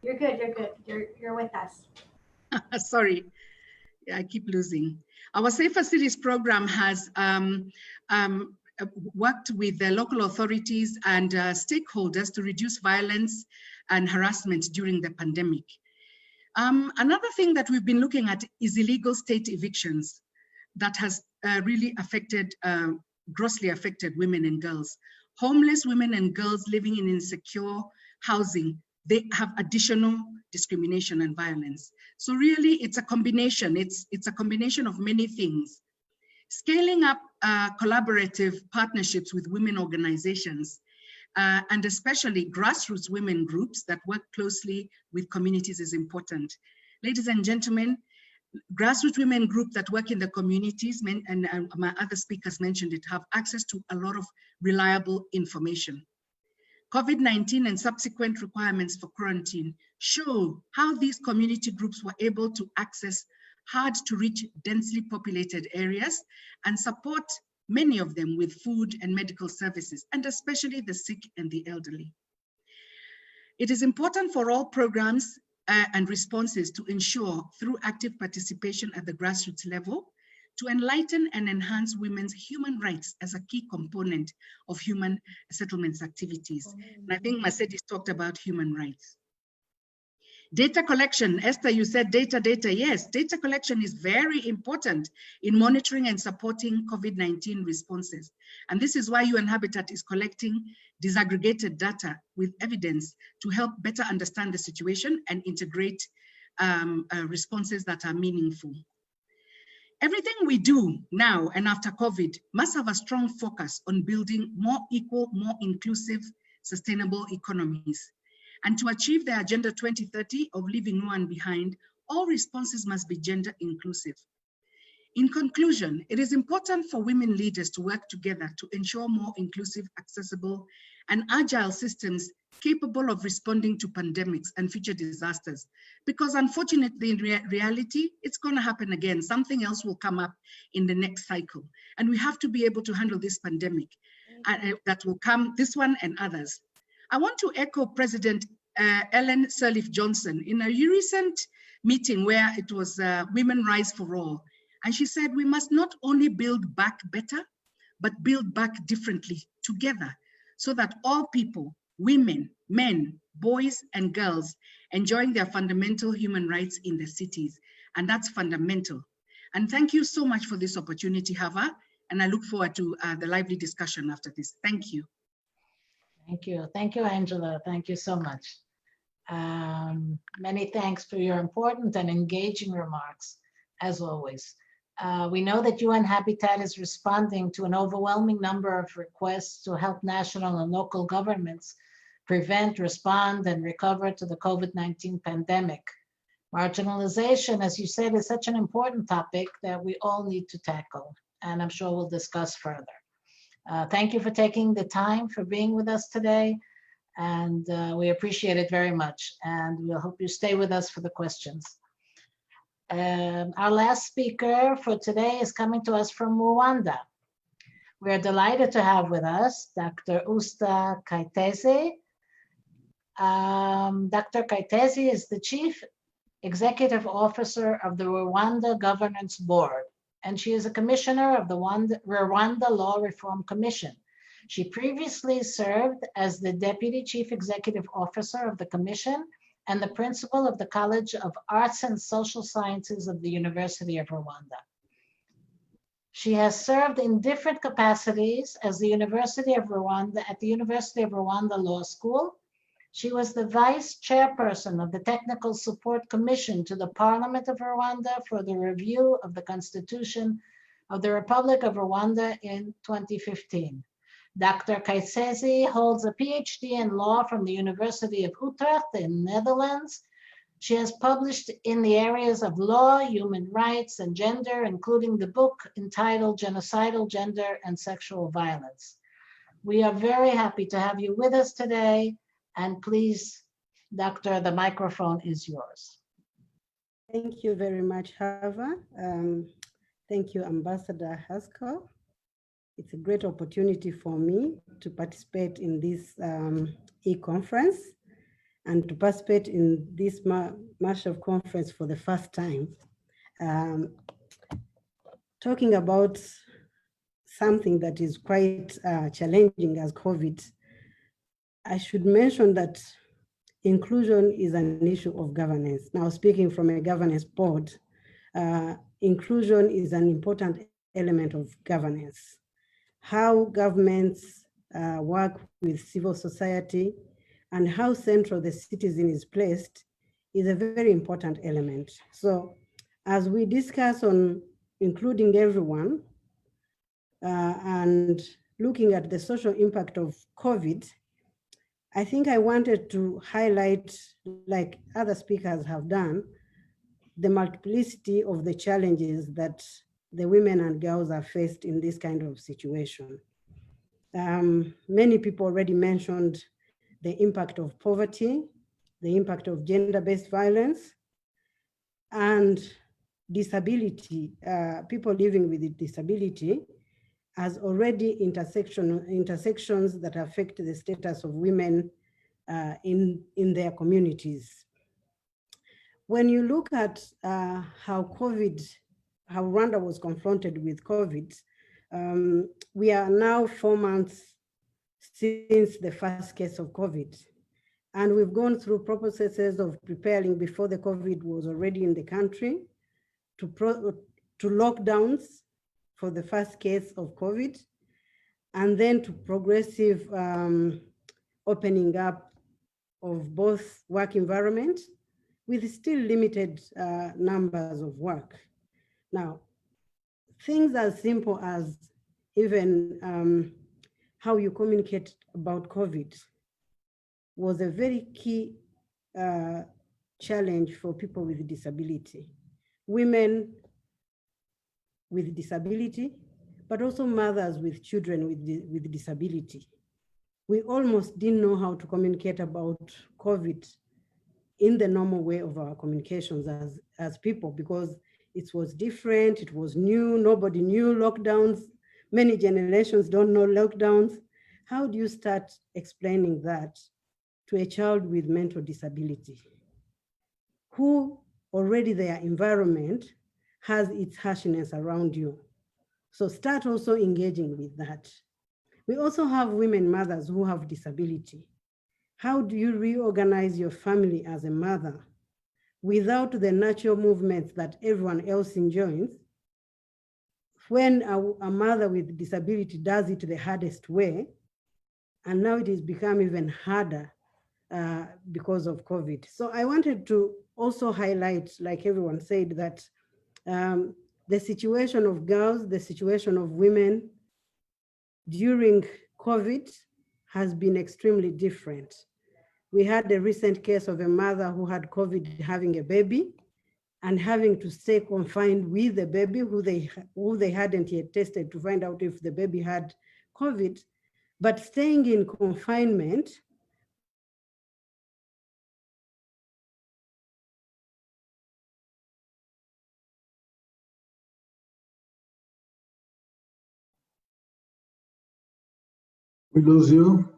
You're good, you're with us. Sorry, I keep losing. Our Safer Cities program has worked with the local authorities and stakeholders to reduce violence and harassment during the pandemic. Another thing that we've been looking at is illegal state evictions that has really affected, grossly affected women and girls. Homeless women and girls living in insecure housing, they have additional discrimination and violence. So really it's a combination, it's a combination of many things. Scaling up collaborative partnerships with women organizations, and especially grassroots women groups that work closely with communities is important. Ladies and gentlemen, grassroots women groups that work in the communities, and my other speakers mentioned it, have access to a lot of reliable information. COVID-19 and subsequent requirements for quarantine show how these community groups were able to access hard to reach densely populated areas and support many of them with food and medical services, and especially the sick and the elderly. It is important for all programs and responses to ensure through active participation at the grassroots level to enlighten and enhance women's human rights as a key component of human settlements activities. And I think Mercedes talked about human rights. Data collection, Esther, you said data. Yes, data collection is very important in monitoring and supporting COVID-19 responses. And this is why UN Habitat is collecting disaggregated data with evidence to help better understand the situation and integrate responses that are meaningful. Everything we do now and after COVID must have a strong focus on building more equal, more inclusive, sustainable economies. And to achieve the Agenda 2030 of leaving no one behind, all responses must be gender inclusive. In conclusion, it is important for women leaders to work together to ensure more inclusive, accessible, and agile systems capable of responding to pandemics and future disasters. Because unfortunately, in reality, it's going to happen again. Something else will come up in the next cycle. And we have to be able to handle this pandemic that will come, this one and others. I want to echo President Ellen Sirleaf Johnson in a recent meeting where it was Women Rise for All. And she said, we must not only build back better, but build back differently together so that all people, women, men, boys, and girls enjoying their fundamental human rights in the cities. And that's fundamental. And thank you so much for this opportunity, Hava. And I look forward to the lively discussion after this. Thank you. Thank you. Thank you, Angela. Thank you so much. Many thanks for your important and engaging remarks, as always. We know that UN Habitat is responding to an overwhelming number of requests to help national and local governments prevent, respond, and recover to the COVID-19 pandemic. Marginalization, as you said, is such an important topic that we all need to tackle, and I'm sure we'll discuss further. Thank you for taking the time for being with us today, and we appreciate it very much, and we'll hope you stay with us for the questions. Our last speaker for today is coming to us from Rwanda. We're delighted to have with us Dr. Usta Kaitesi. Dr. Kaitesi is the Chief Executive Officer of the Rwanda Governance Board, and she is a commissioner of the Rwanda Law Reform Commission. She previously served as the Deputy Chief Executive Officer of the Commission and the principal of the College of Arts and Social Sciences of the University of Rwanda. She has served in different capacities as the University of Rwanda at the University of Rwanda Law School. She was the Vice Chairperson of the Technical Support Commission to the Parliament of Rwanda for the review of the Constitution of the Republic of Rwanda in 2015. Dr. Kaitesi holds a PhD in law from the University of Utrecht in Netherlands. She has published in the areas of law, human rights, and gender, including the book entitled Genocidal Gender and Sexual Violence. We are very happy to have you with us today. And please, Doctor, the microphone is yours. Thank you very much, Hava. Thank you, Ambassador Haskell. It's a great opportunity for me to participate in this e-conference and to participate in this MASHAV conference for the first time. Talking about something that is quite challenging as COVID, I should mention that inclusion is an issue of governance. Now, speaking from a governance board, inclusion is an important element of governance. How governments work with civil society and how central the citizen is placed is a very important element. So as we discuss on including everyone and looking at the social impact of COVID, I think I wanted to highlight, like other speakers have done, the multiplicity of the challenges that the women and girls are faced in this kind of situation. Many people already mentioned the impact of poverty, the impact of gender-based violence, and disability. People living with disability as already intersections that affect the status of women in their communities. when you look at how Rwanda was confronted with COVID, we are now 4 months since the first case of COVID. And we've gone through processes of preparing before the COVID was already in the country, to lockdowns for the first case of COVID, and then to progressive opening up of both work environment with still limited numbers of work. Now, things as simple as even how you communicate about COVID was a very key challenge for people with disability, women with disability, but also mothers with children with disability. We almost didn't know how to communicate about COVID in the normal way of our communications as people, because it was different, it was new, nobody knew lockdowns, many generations don't know lockdowns. How do you start explaining that to a child with mental disability, who already their environment has its harshness around you? So start also engaging with that. We also have women mothers who have disability. How do you reorganize your family as a mother without the natural movements that everyone else enjoys? When a mother with disability does it the hardest way, and now it has become even harder because of COVID. So I wanted to also highlight, like everyone said, that the situation of girls, the situation of women during COVID has been extremely different. We had a recent case of a mother who had COVID having a baby and having to stay confined with the baby who they hadn't yet tested to find out if the baby had COVID, but staying in confinement We lose you.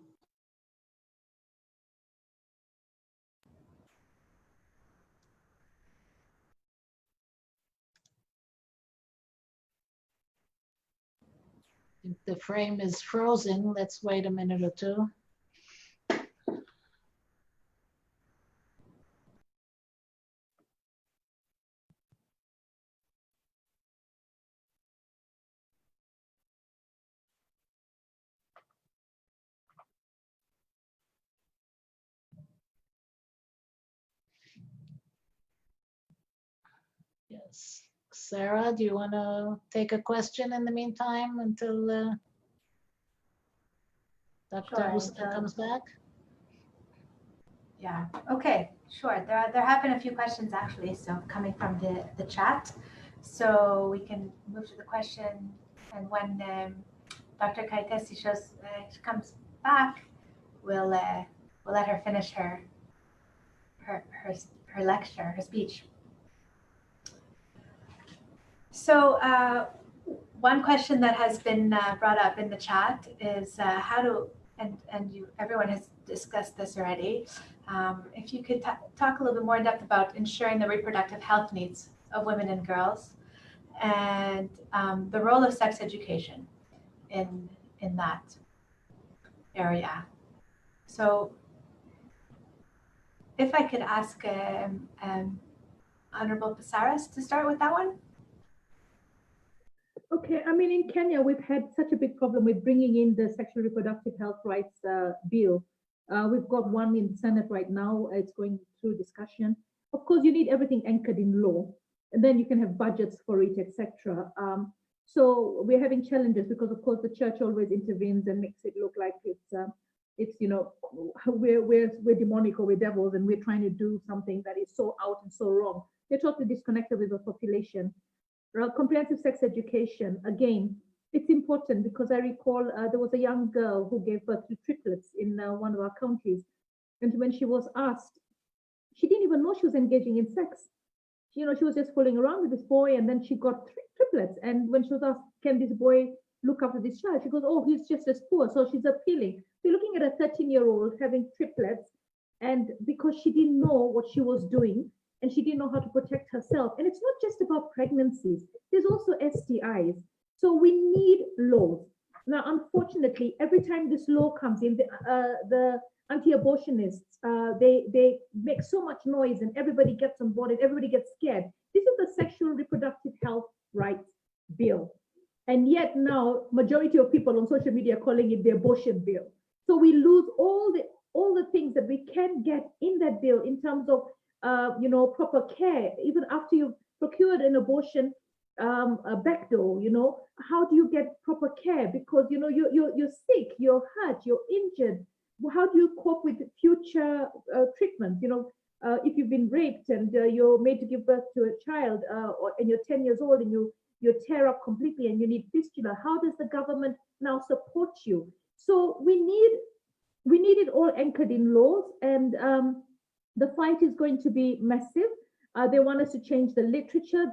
If the frame is frozen, let's wait a minute or two. Yes. Sarah, do you want to take a question in the meantime until Dr. Sure, Usta comes back? Yeah, okay, sure. There have been a few questions actually, so coming from the chat. So we can move to the question, and when Dr. Kaitesi comes back, we'll let her finish her lecture, her speech. So one question that has been brought up in the chat is how to, everyone has discussed this already. If you could talk a little bit more in depth about ensuring the reproductive health needs of women and girls, and the role of sex education in that area. So if I could ask Honorable Passaris to start with that one. Okay, I mean, in Kenya, we've had such a big problem with bringing in the sexual reproductive health rights bill. We've got one in the Senate right now. It's going through discussion. Of course, you need everything anchored in law, and then you can have budgets for it, etc. So we're having challenges because, of course, the church always intervenes and makes it look like it's you know, we're demonic or we're devils, and we're trying to do something that is so out and so wrong. They're totally disconnected with the population. Comprehensive sex education, again, it's important because I recall there was a young girl who gave birth to triplets in one of our counties. And when she was asked, she didn't even know she was engaging in sex. You know, she was just fooling around with this boy, and then she got triplets. And when she was asked, can this boy look after this child? She goes, oh, he's just as poor. So she's appealing. So you're looking at a 13-year-old having triplets. And because she didn't know what she was doing, and she didn't know how to protect herself. And it's not just about pregnancies, there's also STIs. So we need laws. Now, unfortunately, every time this law comes in, the anti-abortionists, they make so much noise and everybody gets on board and everybody gets scared. This is the sexual reproductive health rights bill. And yet now, majority of people on social media are calling it the abortion bill. So we lose all the things that we can get in that bill in terms of proper care. Even after you've procured an abortion backdoor, how do you get proper care? Because you're sick, you're hurt, you're injured. How do you cope with future treatment? If you've been raped and you're made to give birth to a child, and you're 10 years old and you tear up completely and you need fistula, how does the government now support you? So we need it all anchored in laws, and the fight is going to be massive. They want us to change the literature.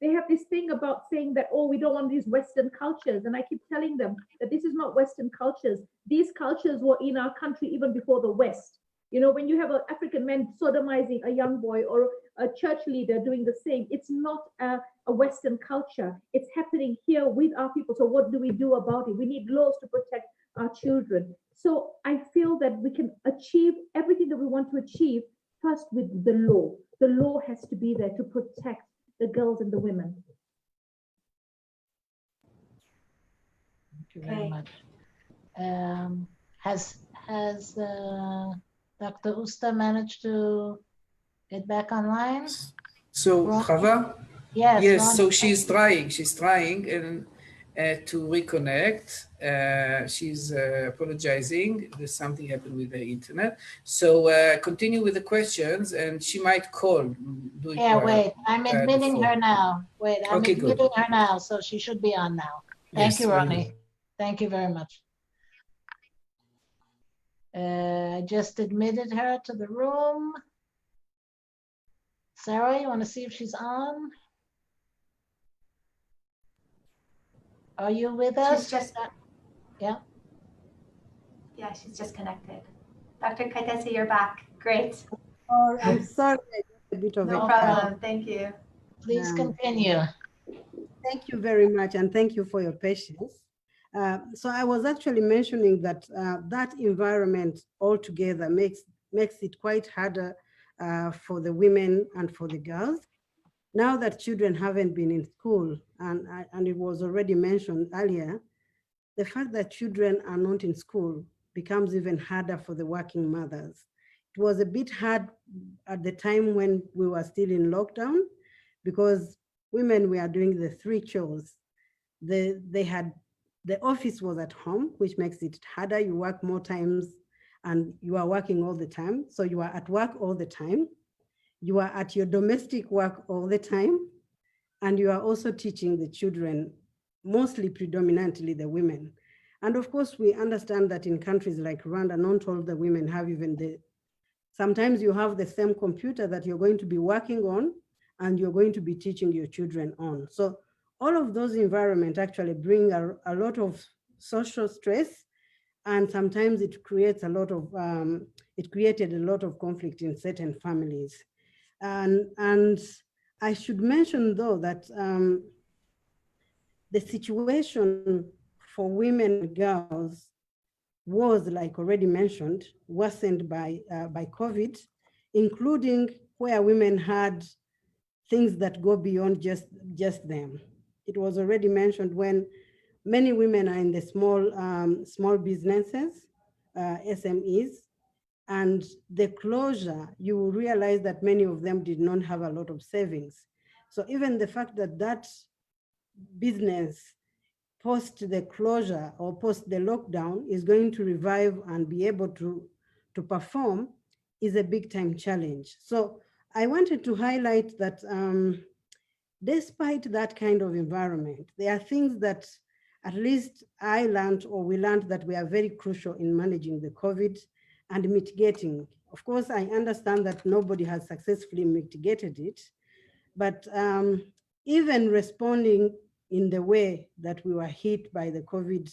They have this thing about saying that, oh, we don't want these Western cultures. And I keep telling them that this is not Western cultures. These cultures were in our country even before the West. When you have an African man sodomizing a young boy or a church leader doing the same, it's not a Western culture. It's happening here with our people. So what do we do about it? We need laws to protect our children. So I feel that we can achieve everything that we want to achieve first with the law. The law has to be there to protect the girls and the women. Thank you very much. Has Dr. Usta managed to get back online? So Chava? Yes. Yes, so she's trying and to reconnect. She's apologizing. There's something happened with the internet. So continue with the questions, and she might call. Wait, I'm admitting her now. Wait, I'm admitting her now, so she should be on now. Thank you, Ronnie. Thank you very much. I just admitted her to the room. Sarah, you want to see if she's on? Are you with us? She's just, yeah, she's just connected. Dr. Kaitesi, you're back. Great. Oh, I'm sorry, I got a bit of no problem. Thank you. Please continue. Thank you very much, and thank you for your patience. So I was actually mentioning that that environment altogether makes it quite harder for the women and for the girls. Now that children haven't been in school, and it was already mentioned earlier, the fact that children are not in school becomes even harder for the working mothers. It was a bit hard at the time when we were still in lockdown, because women were doing the three chores. The office was at home, which makes it harder. You work more times and you are working all the time. So you are at work all the time. You are at your domestic work all the time. And you are also teaching the children, mostly predominantly the women. And of course, we understand that in countries like Rwanda, not all the women have even sometimes you have the same computer that you're going to be working on and you're going to be teaching your children on. So all of those environments actually bring a lot of social stress, and sometimes it creates it created a lot of conflict in certain families. And I should mention though that the situation for women and girls was, like already mentioned, worsened by COVID, including where women had things that go beyond just them. It was already mentioned when many women are in the small businesses, SMEs, and the closure, you will realize that many of them did not have a lot of savings. So even the fact that that business post the closure or post the lockdown is going to revive and be able to perform is a big time challenge. So I wanted to highlight that despite that kind of environment, there are things that at least I learned, or we learned, that we are very crucial in managing the COVID and mitigating. Of course, I understand that nobody has successfully mitigated it, but even responding in the way that we were hit by the COVID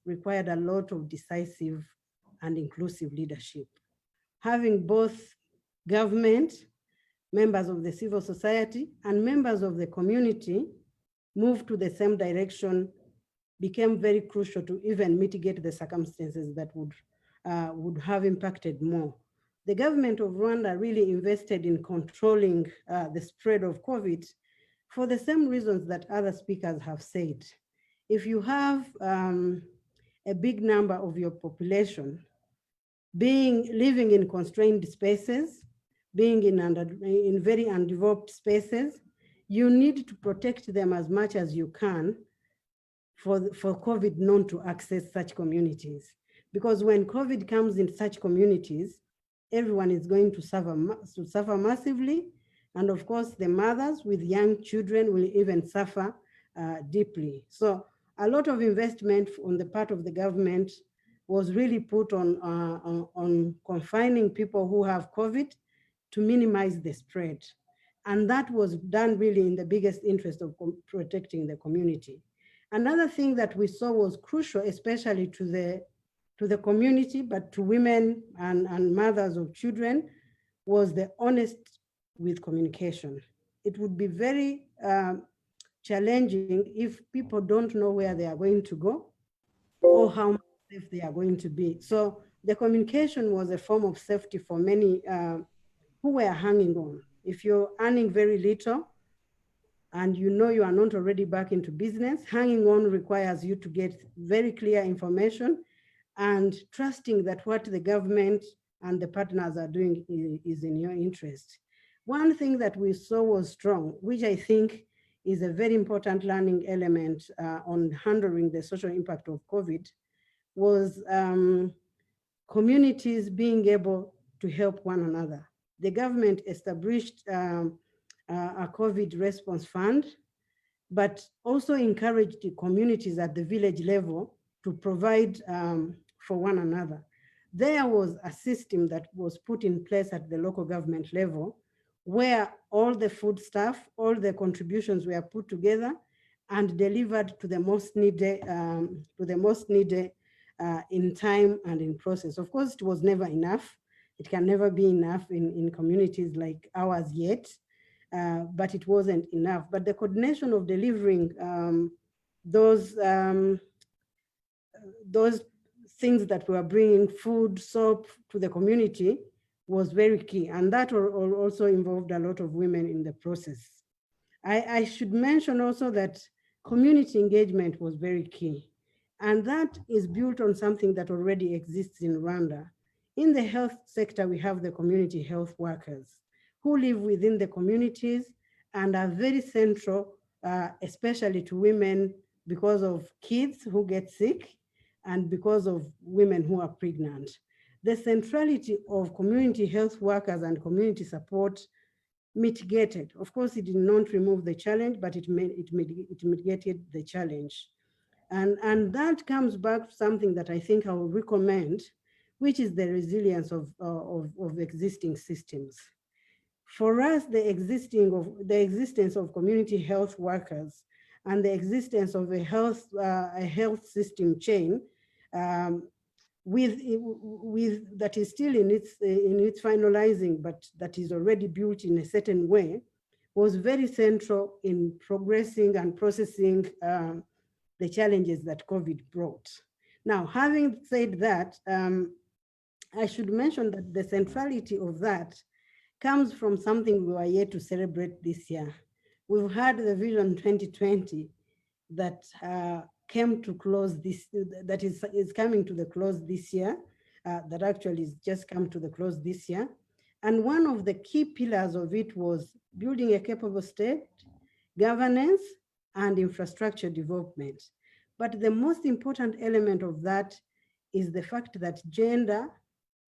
required a lot of decisive and inclusive leadership. Having both government members of the civil society, and members of the community moved to the same direction became very crucial to even mitigate the circumstances that would have impacted more. The government of Rwanda really invested in controlling the spread of COVID for the same reasons that other speakers have said. If you have a big number of your population living in constrained spaces, being in very undeveloped spaces, you need to protect them as much as you can for COVID not to access such communities. Because when COVID comes in such communities, everyone is going to suffer massively. And of course, the mothers with young children will even suffer deeply. So a lot of investment on the part of the government was really put on confining people who have COVID to minimize the spread. And that was done really in the biggest interest of protecting the community. Another thing that we saw was crucial, especially to the community, but to women and mothers of children, was the honest with communication. It would be very challenging if people don't know where they are going to go or how safe they are going to be. So the communication was a form of safety for many who were hanging on. If you're earning very little and you know you are not already back into business, hanging on requires you to get very clear information and trusting that what the government and the partners are doing is in your interest. One thing that we saw was strong, which I think is a very important learning element on handling the social impact of COVID, was communities being able to help one another. The government established a COVID response fund, but also encouraged the communities at the village level to provide for one another. There was a system that was put in place at the local government level where all the food stuff, all the contributions were put together and delivered to the most needed, in time and in process. Of course, it was never enough. It can never be enough in communities like ours yet, but it wasn't enough. But the coordination of delivering those things that were bringing food, soap to the community was very key. And that also involved a lot of women in the process. I should mention also that community engagement was very key. And that is built on something that already exists in Rwanda. In the health sector, we have the community health workers who live within the communities and are very central, especially to women because of kids who get sick and because of women who are pregnant. The centrality of community health workers and community support mitigated. Of course, it did not remove the challenge, but it mitigated the challenge. And that comes back to something that I think I will recommend, which is the resilience of existing systems. For us, the existence of community health workers and the existence of a health system chain that is still in its finalizing, but that is already built in a certain way, was very central in progressing and processing the challenges that COVID brought. Now, having said that, I should mention that the centrality of that comes from something we are yet to celebrate this year. We've had the Vision 2020 that came to close that is coming to the close this year, that actually is just come to the close this year. And one of the key pillars of it was building a capable state, governance, and infrastructure development. But the most important element of that is the fact that gender,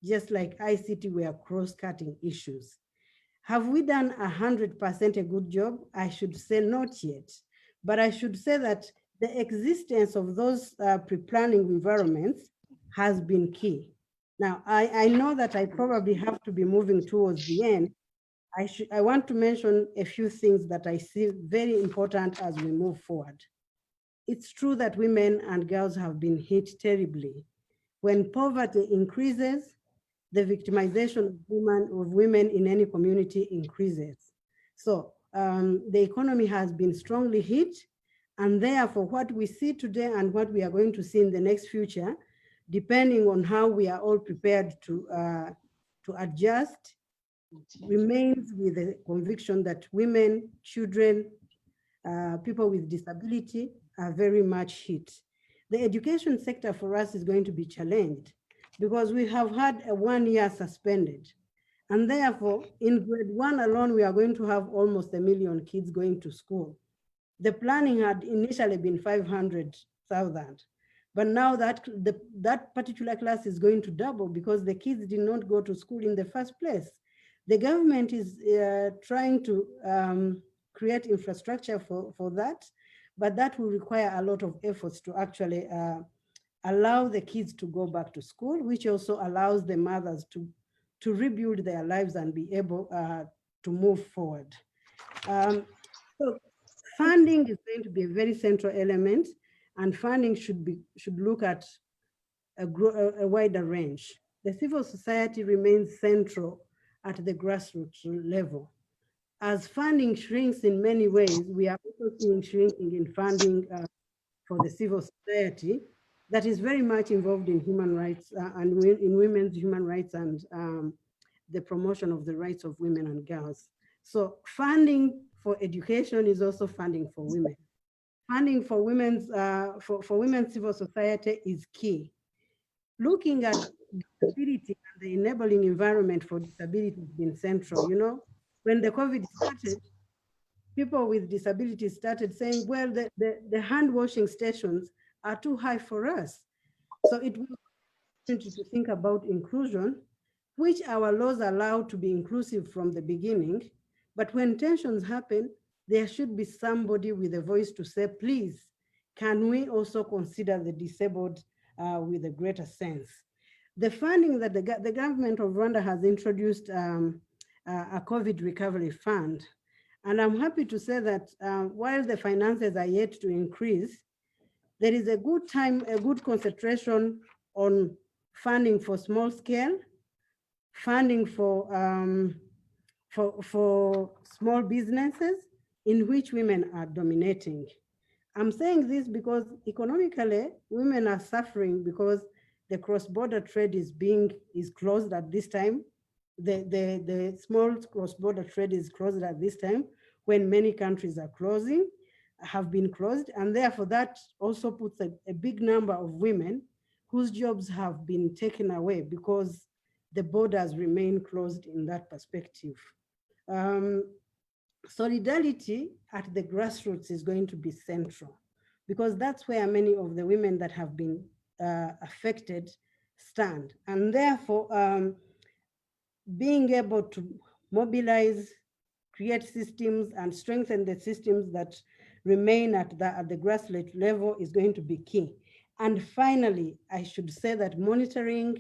just like ICT, were cross-cutting issues. Have we done 100% a good job? I should say not yet, but I should say that the existence of those pre-planning environments has been key. Now, I know that I probably have to be moving towards the end. I want to mention a few things that I see very important as we move forward. It's true that women and girls have been hit terribly. When poverty increases, the victimization of women in any community increases. So the economy has been strongly hit, and therefore what we see today and what we are going to see in the next future, depending on how we are all prepared to adjust, remains with the conviction that women, children, people with disability are very much hit. The education sector for us is going to be challenged because we have had a 1 year suspended. And therefore, in grade 1 alone, we are going to have almost 1 million kids going to school. The planning had initially been 500,000, but now that particular class is going to double because the kids did not go to school in the first place. The government is trying to create infrastructure for that, but that will require a lot of efforts to actually allow the kids to go back to school, which also allows the mothers to rebuild their lives and be able to move forward. So funding is going to be a very central element, and funding should look at a wider range. The civil society remains central at the grassroots level. As funding shrinks in many ways, we are also seeing shrinking in funding for the civil society that is very much involved in human rights and in women's human rights and the promotion of the rights of women and girls. So funding for education is also funding for women. Funding for women's civil society is key. Looking at disability and the enabling environment for disability has been central. You know, when the COVID started, people with disabilities started saying, well, the hand washing stations are too high for us. So it will continue to think about inclusion, which our laws allow to be inclusive from the beginning. But when tensions happen, there should be somebody with a voice to say, please, can we also consider the disabled with a greater sense? The funding that the government of Rwanda has introduced a COVID recovery fund. And I'm happy to say that while the finances are yet to increase, there is a good concentration on funding for small scale, funding for small businesses in which women are dominating. I'm saying this because economically, women are suffering because the cross-border trade is closed at this time. The small cross-border trade is closed at this time when many countries have been closed. And therefore that also puts a big number of women whose jobs have been taken away because the borders remain closed in that perspective. Solidarity at the grassroots is going to be central because that's where many of the women that have been affected stand. And therefore, being able to mobilize, create systems and strengthen the systems that remain at the grassroots level is going to be key. And finally, I should say that monitoring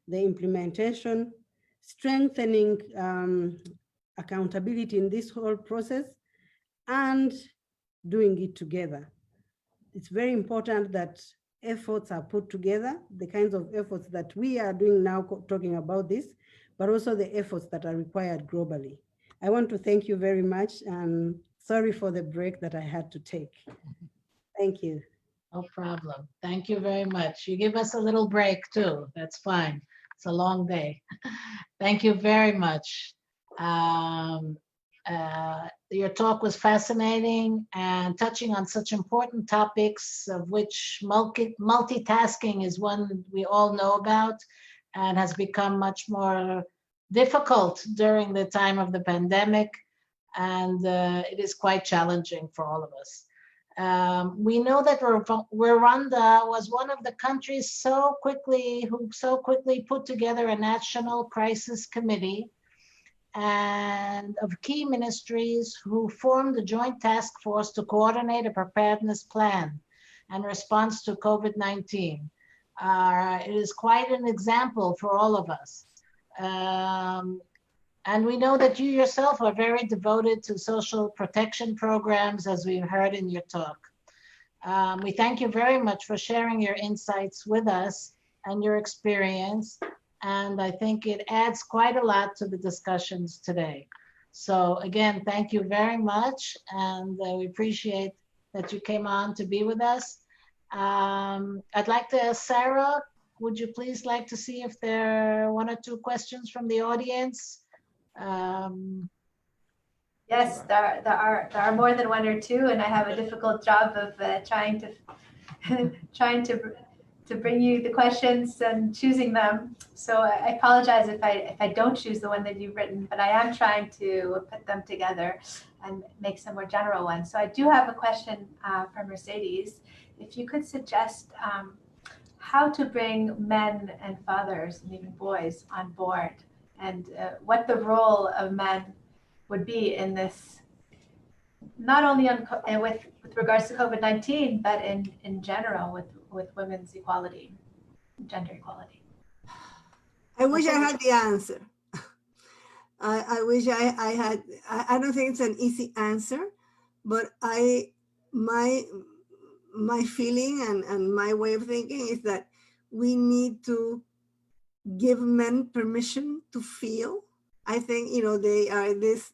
the implementation, strengthening accountability in this whole process, and doing it together. It's very important that efforts are put together, the kinds of efforts that we are doing now talking about this, but also the efforts that are required globally. I want to thank you very much, and sorry for the break that I had to take. Thank you. No problem. Thank you very much. You give us a little break too. That's fine. It's a long day. Thank you very much. Your talk was fascinating and touching on such important topics, of which multitasking is one we all know about and has become much more difficult during the time of the pandemic. And it is quite challenging for all of us. We know that Rwanda was one of the countries who so quickly put together a national crisis committee and of key ministries who formed a joint task force to coordinate a preparedness plan and response to COVID-19. It is quite an example for all of us. And we know that you yourself are very devoted to social protection programs, as we heard in your talk. We thank you very much for sharing your insights with us and your experience. And I think it adds quite a lot to the discussions today. So again, thank you very much. And we appreciate that you came on to be with us. I'd like to ask Sarah, would you please like to see if there are 1 or 2 questions from the audience? Yes, there are more than 1 or 2, and I have a difficult job of trying to bring you the questions and choosing them. So I apologize if I don't choose the one that you've written, but I am trying to put them together and make some more general ones. So I do have a question from Mercedes. If you could suggest how to bring men and fathers and even boys on board, and what the role of men would be in this, not only with regards to COVID-19, but in general with women's equality, gender equality. I wish I had the answer. I wish I had. I don't think it's an easy answer, but my feeling and my way of thinking is that we need to give men permission to feel. I think, they are this,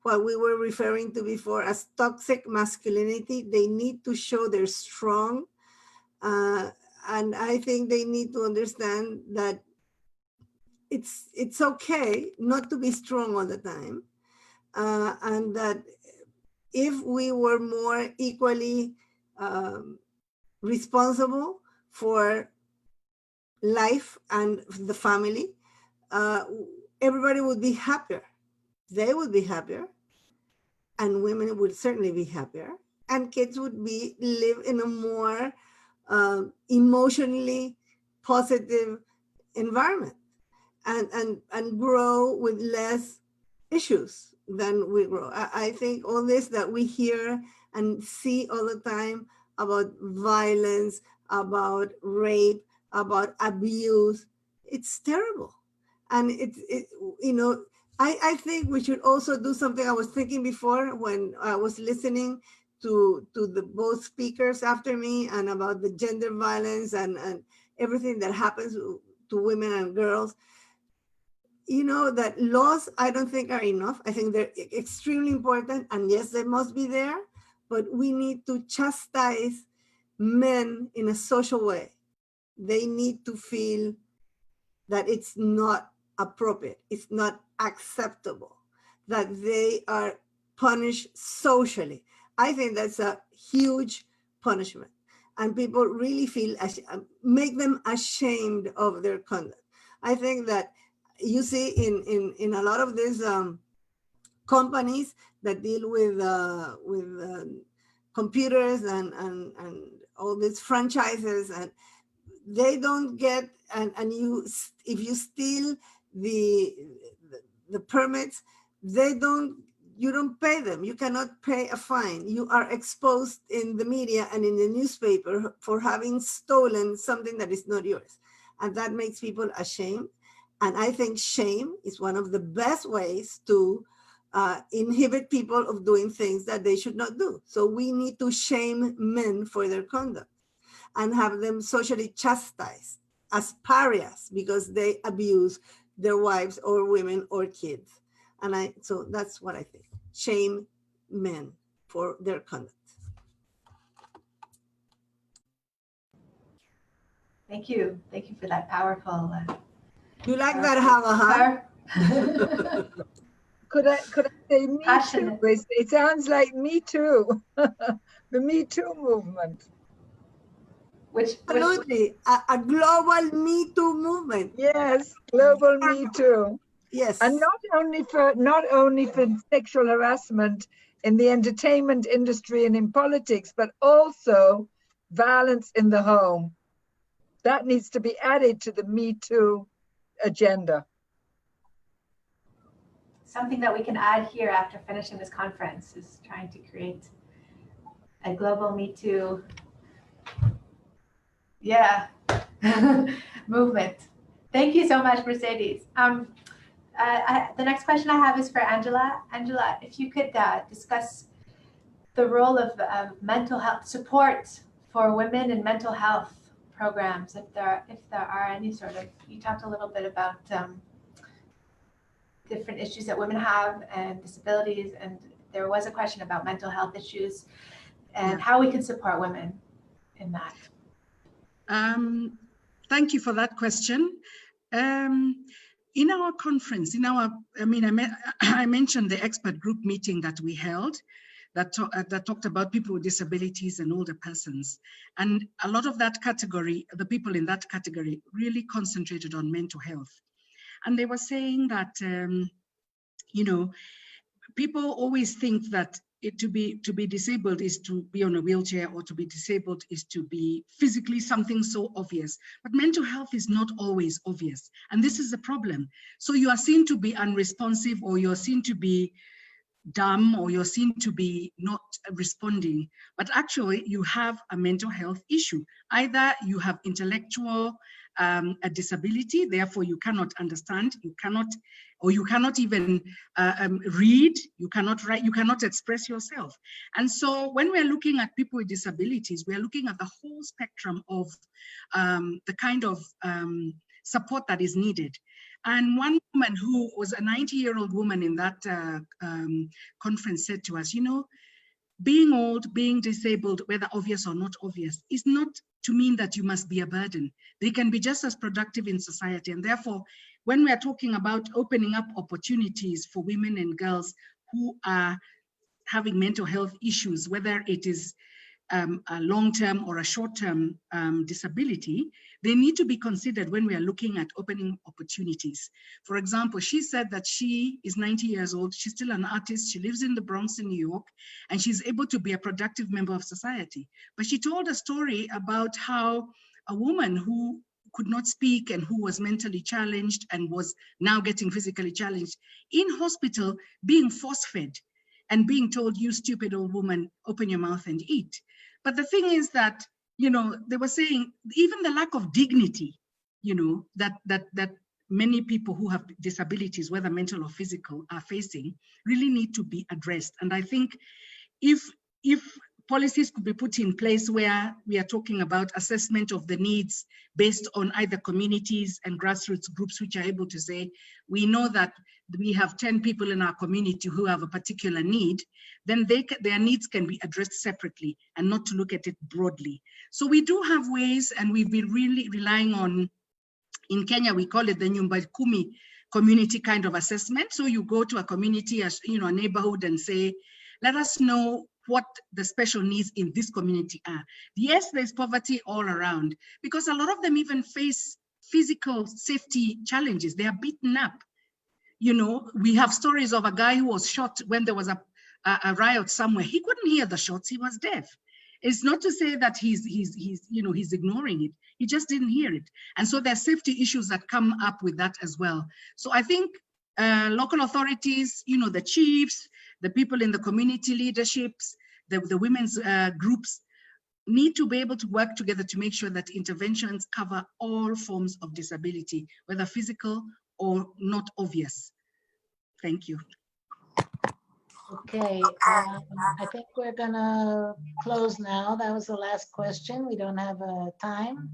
what we were referring to before as toxic masculinity. They need to show they're strong. And I think they need to understand that it's okay not to be strong all the time. And that if we were more equally responsible for life and the family, everybody would be happier. They would be happier, and women would certainly be happier, and kids would live in a more emotionally positive environment and grow with less issues than we grow. I think all this that we hear and see all the time about violence, about rape, about abuse, it's terrible. And I think we should also do something. I was thinking before when I was listening to the both speakers after me and about the gender violence and everything that happens to women and girls. That laws, I don't think are enough. I think they're extremely important, and yes, they must be there, but we need to chastise men in a social way. They need to feel that it's not appropriate, it's not acceptable, that they are punished socially. I think that's a huge punishment, and people really feel, make them ashamed of their conduct. I think that you see in a lot of these companies that deal with computers and all these franchises, and they don't get, and if you steal the permits, you don't pay them. You cannot pay a fine. You are exposed in the media and in the newspaper for having stolen something that is not yours. And that makes people ashamed. And I think shame is one of the best ways to inhibit people of doing things that they should not do. So we need to shame men for their conduct and have them socially chastised as pariahs because they abuse their wives or women or kids. And so that's what I think. Shame men for their conduct. Thank you. Thank you for that powerful. You like that, Hava, huh? Could I say me Passionate. too? It sounds like Me Too, the Me Too movement. Absolutely, a global Me Too movement. Yes, global Me Too. Yes, and not only for sexual harassment in the entertainment industry and in politics, but also violence in the home. That needs to be added to the Me Too agenda. Something that we can add here after finishing this conference is trying to create a global Me Too, movement. Thank you so much, Mercedes. The next question I have is for Angela. Angela, if you could discuss the role of mental health support for women in mental health programs, if there are any sort of, you talked a little bit about different issues that women have and disabilities, and there was a question about mental health issues and how we can support women in that. Thank you for that question. In our conference, I mentioned the expert group meeting that we held that talked about people with disabilities and older persons. And a lot of that category, the people in that category really concentrated on mental health. And they were saying that, people always think that to be disabled is to be on a wheelchair, or to be disabled is to be physically something so obvious. But mental health is not always obvious. And this is the problem. So you are seen to be unresponsive, or you're seen to be dumb, or you're seen to be not responding. But actually you have a mental health issue. Either you have intellectual a disability, therefore you cannot understand, you cannot even read, you cannot write, you cannot express yourself. And so when we're looking at people with disabilities, we're looking at the whole spectrum of the kind of support that is needed. And one woman who was a 90-year-old woman in that conference said to us, being old, being disabled, whether obvious or not obvious, is not to mean that you must be a burden. They can be just as productive in society. And therefore, when we are talking about opening up opportunities for women and girls who are having mental health issues, whether it is a long-term or a short-term disability, they need to be considered when we are looking at opening opportunities. For example, she said that she is 90 years old, she's still an artist, she lives in the Bronx in New York, and she's able to be a productive member of society. But she told a story about how a woman who could not speak and who was mentally challenged and was now getting physically challenged in hospital, being force-fed and being told, you stupid old woman, open your mouth and eat. But the thing is that, they were saying even the lack of dignity, that many people who have disabilities, whether mental or physical, are facing, really need to be addressed. And I think if policies could be put in place where we are talking about assessment of the needs based on either communities and grassroots groups which are able to say, we know that we have 10 people in our community who have a particular need, then their needs can be addressed separately and not to look at it broadly. So we do have ways, and we've been really relying on, in Kenya, we call it the Nyumba Kumi community kind of assessment. So you go to a community, a neighborhood, and say, let us know what the special needs in this community are. Yes, there's poverty all around, because a lot of them even face physical safety challenges. They are beaten up. We have stories of a guy who was shot when there was a riot somewhere. He couldn't hear the shots, he was deaf. It's not to say that he's ignoring it. He just didn't hear it. And so there's safety issues that come up with that as well. So I think local authorities, the chiefs, the people in the community leaderships, the women's groups need to be able to work together to make sure that interventions cover all forms of disability, whether physical or not obvious. Thank you. Okay, I think we're gonna close now. That was the last question. We don't have time.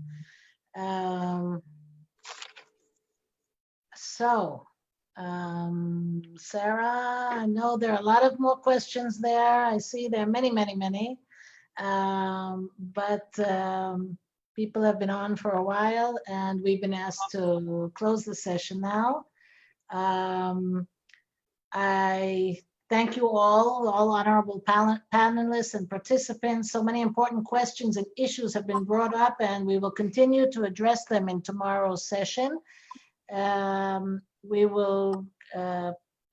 Sarah, I know there are a lot of more questions there. I see there are many, many, many. But people have been on for a while, and we've been asked to close the session now. I thank you all honorable panelists and participants. So many important questions and issues have been brought up, and we will continue to address them in tomorrow's session. We will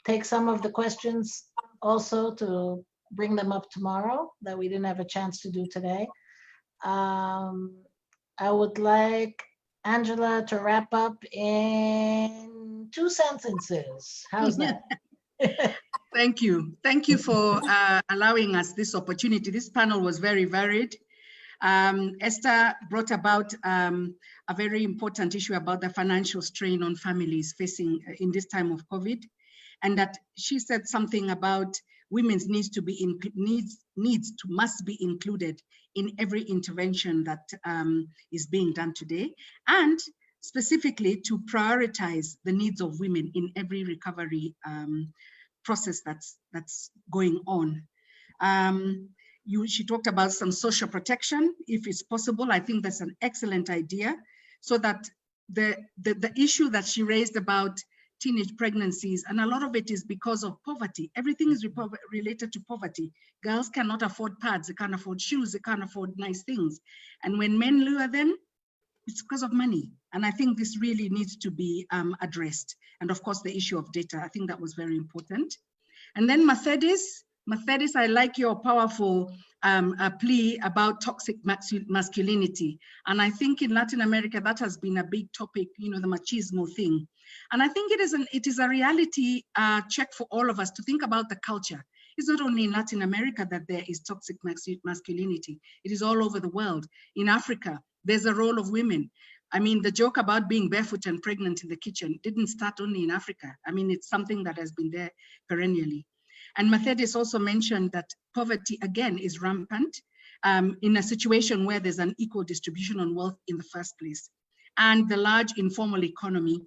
take some of the questions also to bring them up tomorrow that we didn't have a chance to do today. I would like Angela to wrap up in 2 sentences. How's that? Thank you. Thank you for allowing us this opportunity. This panel was very varied. Esther brought about a very important issue about the financial strain on families facing in this time of COVID, and that she said something about women's needs to be must be included in every intervention that is being done today, and specifically to prioritize the needs of women in every recovery process that's going on. She talked about some social protection, if it's possible. I think that's an excellent idea, so that the issue that she raised about teenage pregnancies, and a lot of it is because of poverty. Everything is related to poverty. Girls cannot afford pads, they can't afford shoes, they can't afford nice things. And when men lure them, it's because of money. And I think this really needs to be addressed. And of course, the issue of data, I think that was very important. And then Mercedes, I like your powerful plea about toxic masculinity. And I think in Latin America, that has been a big topic, you know, the machismo thing. And I think it is a reality check for all of us to think about the culture. It's not only in Latin America that there is toxic masculinity. It is all over the world. In Africa, there's a role of women. I mean, the joke about being barefoot and pregnant in the kitchen didn't start only in Africa. I mean, it's something that has been there perennially. And Mercedes also mentioned that poverty, again, is rampant in a situation where there's an equal distribution on wealth in the first place. And the large informal economy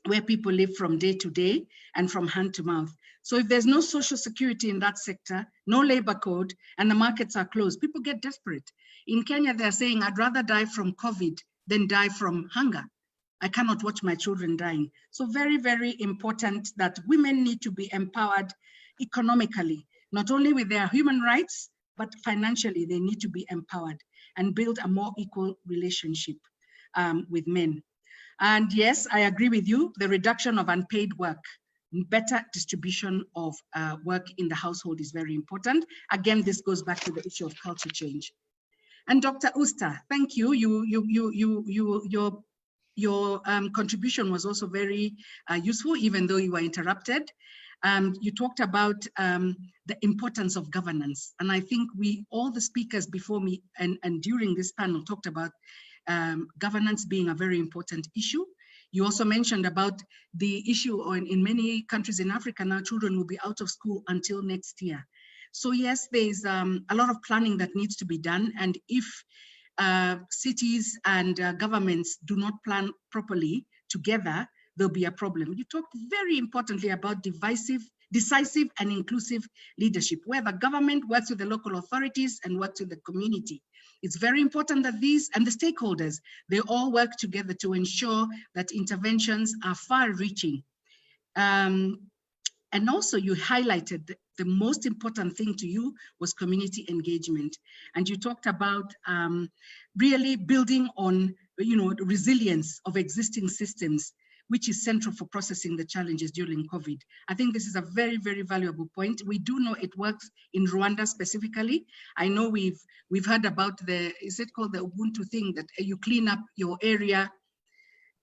where people live from day to day and from hand to mouth. So if there's no social security in that sector, no labor code, and the markets are closed, people get desperate. In Kenya, they're saying, I'd rather die from COVID than die from hunger. I cannot watch my children dying. So very, very important that women need to be empowered economically, not only with their human rights, but financially, they need to be empowered and build a more equal relationship with men. And yes, I agree with you, the reduction of unpaid work, better distribution of work in the household is very important. Again, this goes back to the issue of culture change. And Dr. Usta, thank you. Your contribution was also very useful, even though you were interrupted. You talked about the importance of governance. And I think all the speakers before me and during this panel talked about governance being a very important issue. You also mentioned about the issue in many countries in Africa now, children will be out of school until next year. So yes, there's a lot of planning that needs to be done. And if cities and governments do not plan properly together, there'll be a problem. You talked very importantly about decisive and inclusive leadership, where the government works with the local authorities and works with the community. It's very important that these and the stakeholders, they all work together to ensure that interventions are far-reaching. And also you highlighted the most important thing to you was community engagement. And you talked about really building on, the resilience of existing systems, which is central for processing the challenges during COVID. I think this is a very, very valuable point. We do know it works in Rwanda specifically. I know we've heard about is it called the Ubuntu thing, that you clean up your area,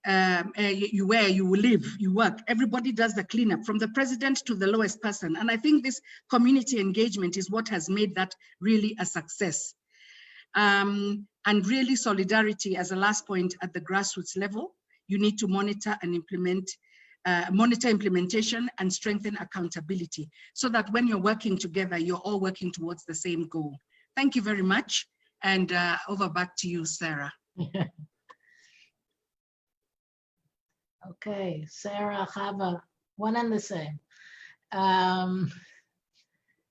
where you live, you work. Everybody does the cleanup from the president to the lowest person. And I think this community engagement is what has made that really a success. And really solidarity as a last point at the grassroots level. You need to monitor and monitor implementation and strengthen accountability so that when you're working together, you're all working towards the same goal. Thank you very much. And over back to you, Sarah. Okay, Sarah, Chava, one and the same.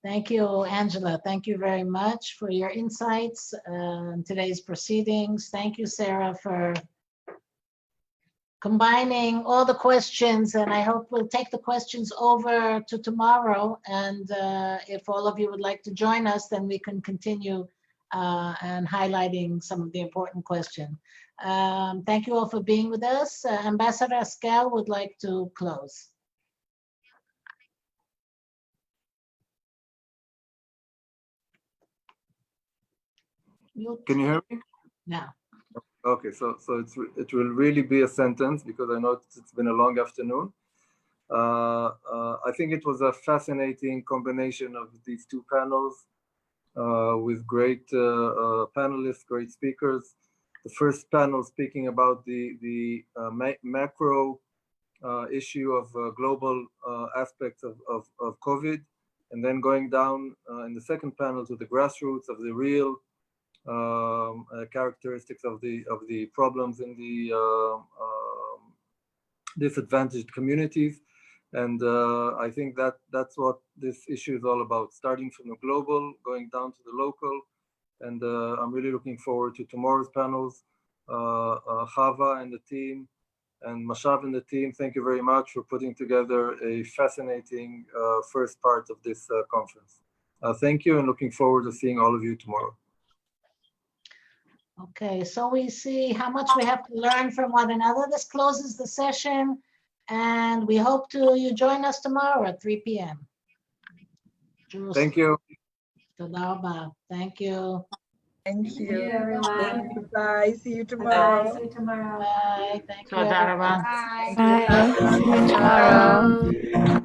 Thank you, Angela. Thank you very much for your insights in today's proceedings. Thank you, Sarah, for combining all the questions, and I hope we'll take the questions over to tomorrow. And if all of you would like to join us, then we can continue and highlighting some of the important questions. Thank you all for being with us. Ambassador Eskel would like to close. Can you hear me? Yeah. Okay, so it will really be a sentence because I know it's been a long afternoon. I think it was a fascinating combination of these two panels with great panelists, great speakers. The first panel speaking about the macro issue of global aspects of COVID, and then going down in the second panel to the grassroots of the real characteristics of the problems in the disadvantaged communities. And I think that's what this issue is all about, starting from the global, going down to the local. And I'm really looking forward to tomorrow's panels. Chava and the team, and MASHAV and the team, thank you very much for putting together a fascinating first part of this conference. Thank you, and looking forward to seeing all of you tomorrow. Okay, so we see how much we have to learn from one another. This closes the session, and we hope you join us tomorrow at 3 p.m. Thank you. Toda rabah. Thank you. Thank Thank you, you. everyone. Bye. See you Bye. tomorrow. See you tomorrow. Bye. Thank you. Toda rabah. everyone. Bye. See you tomorrow.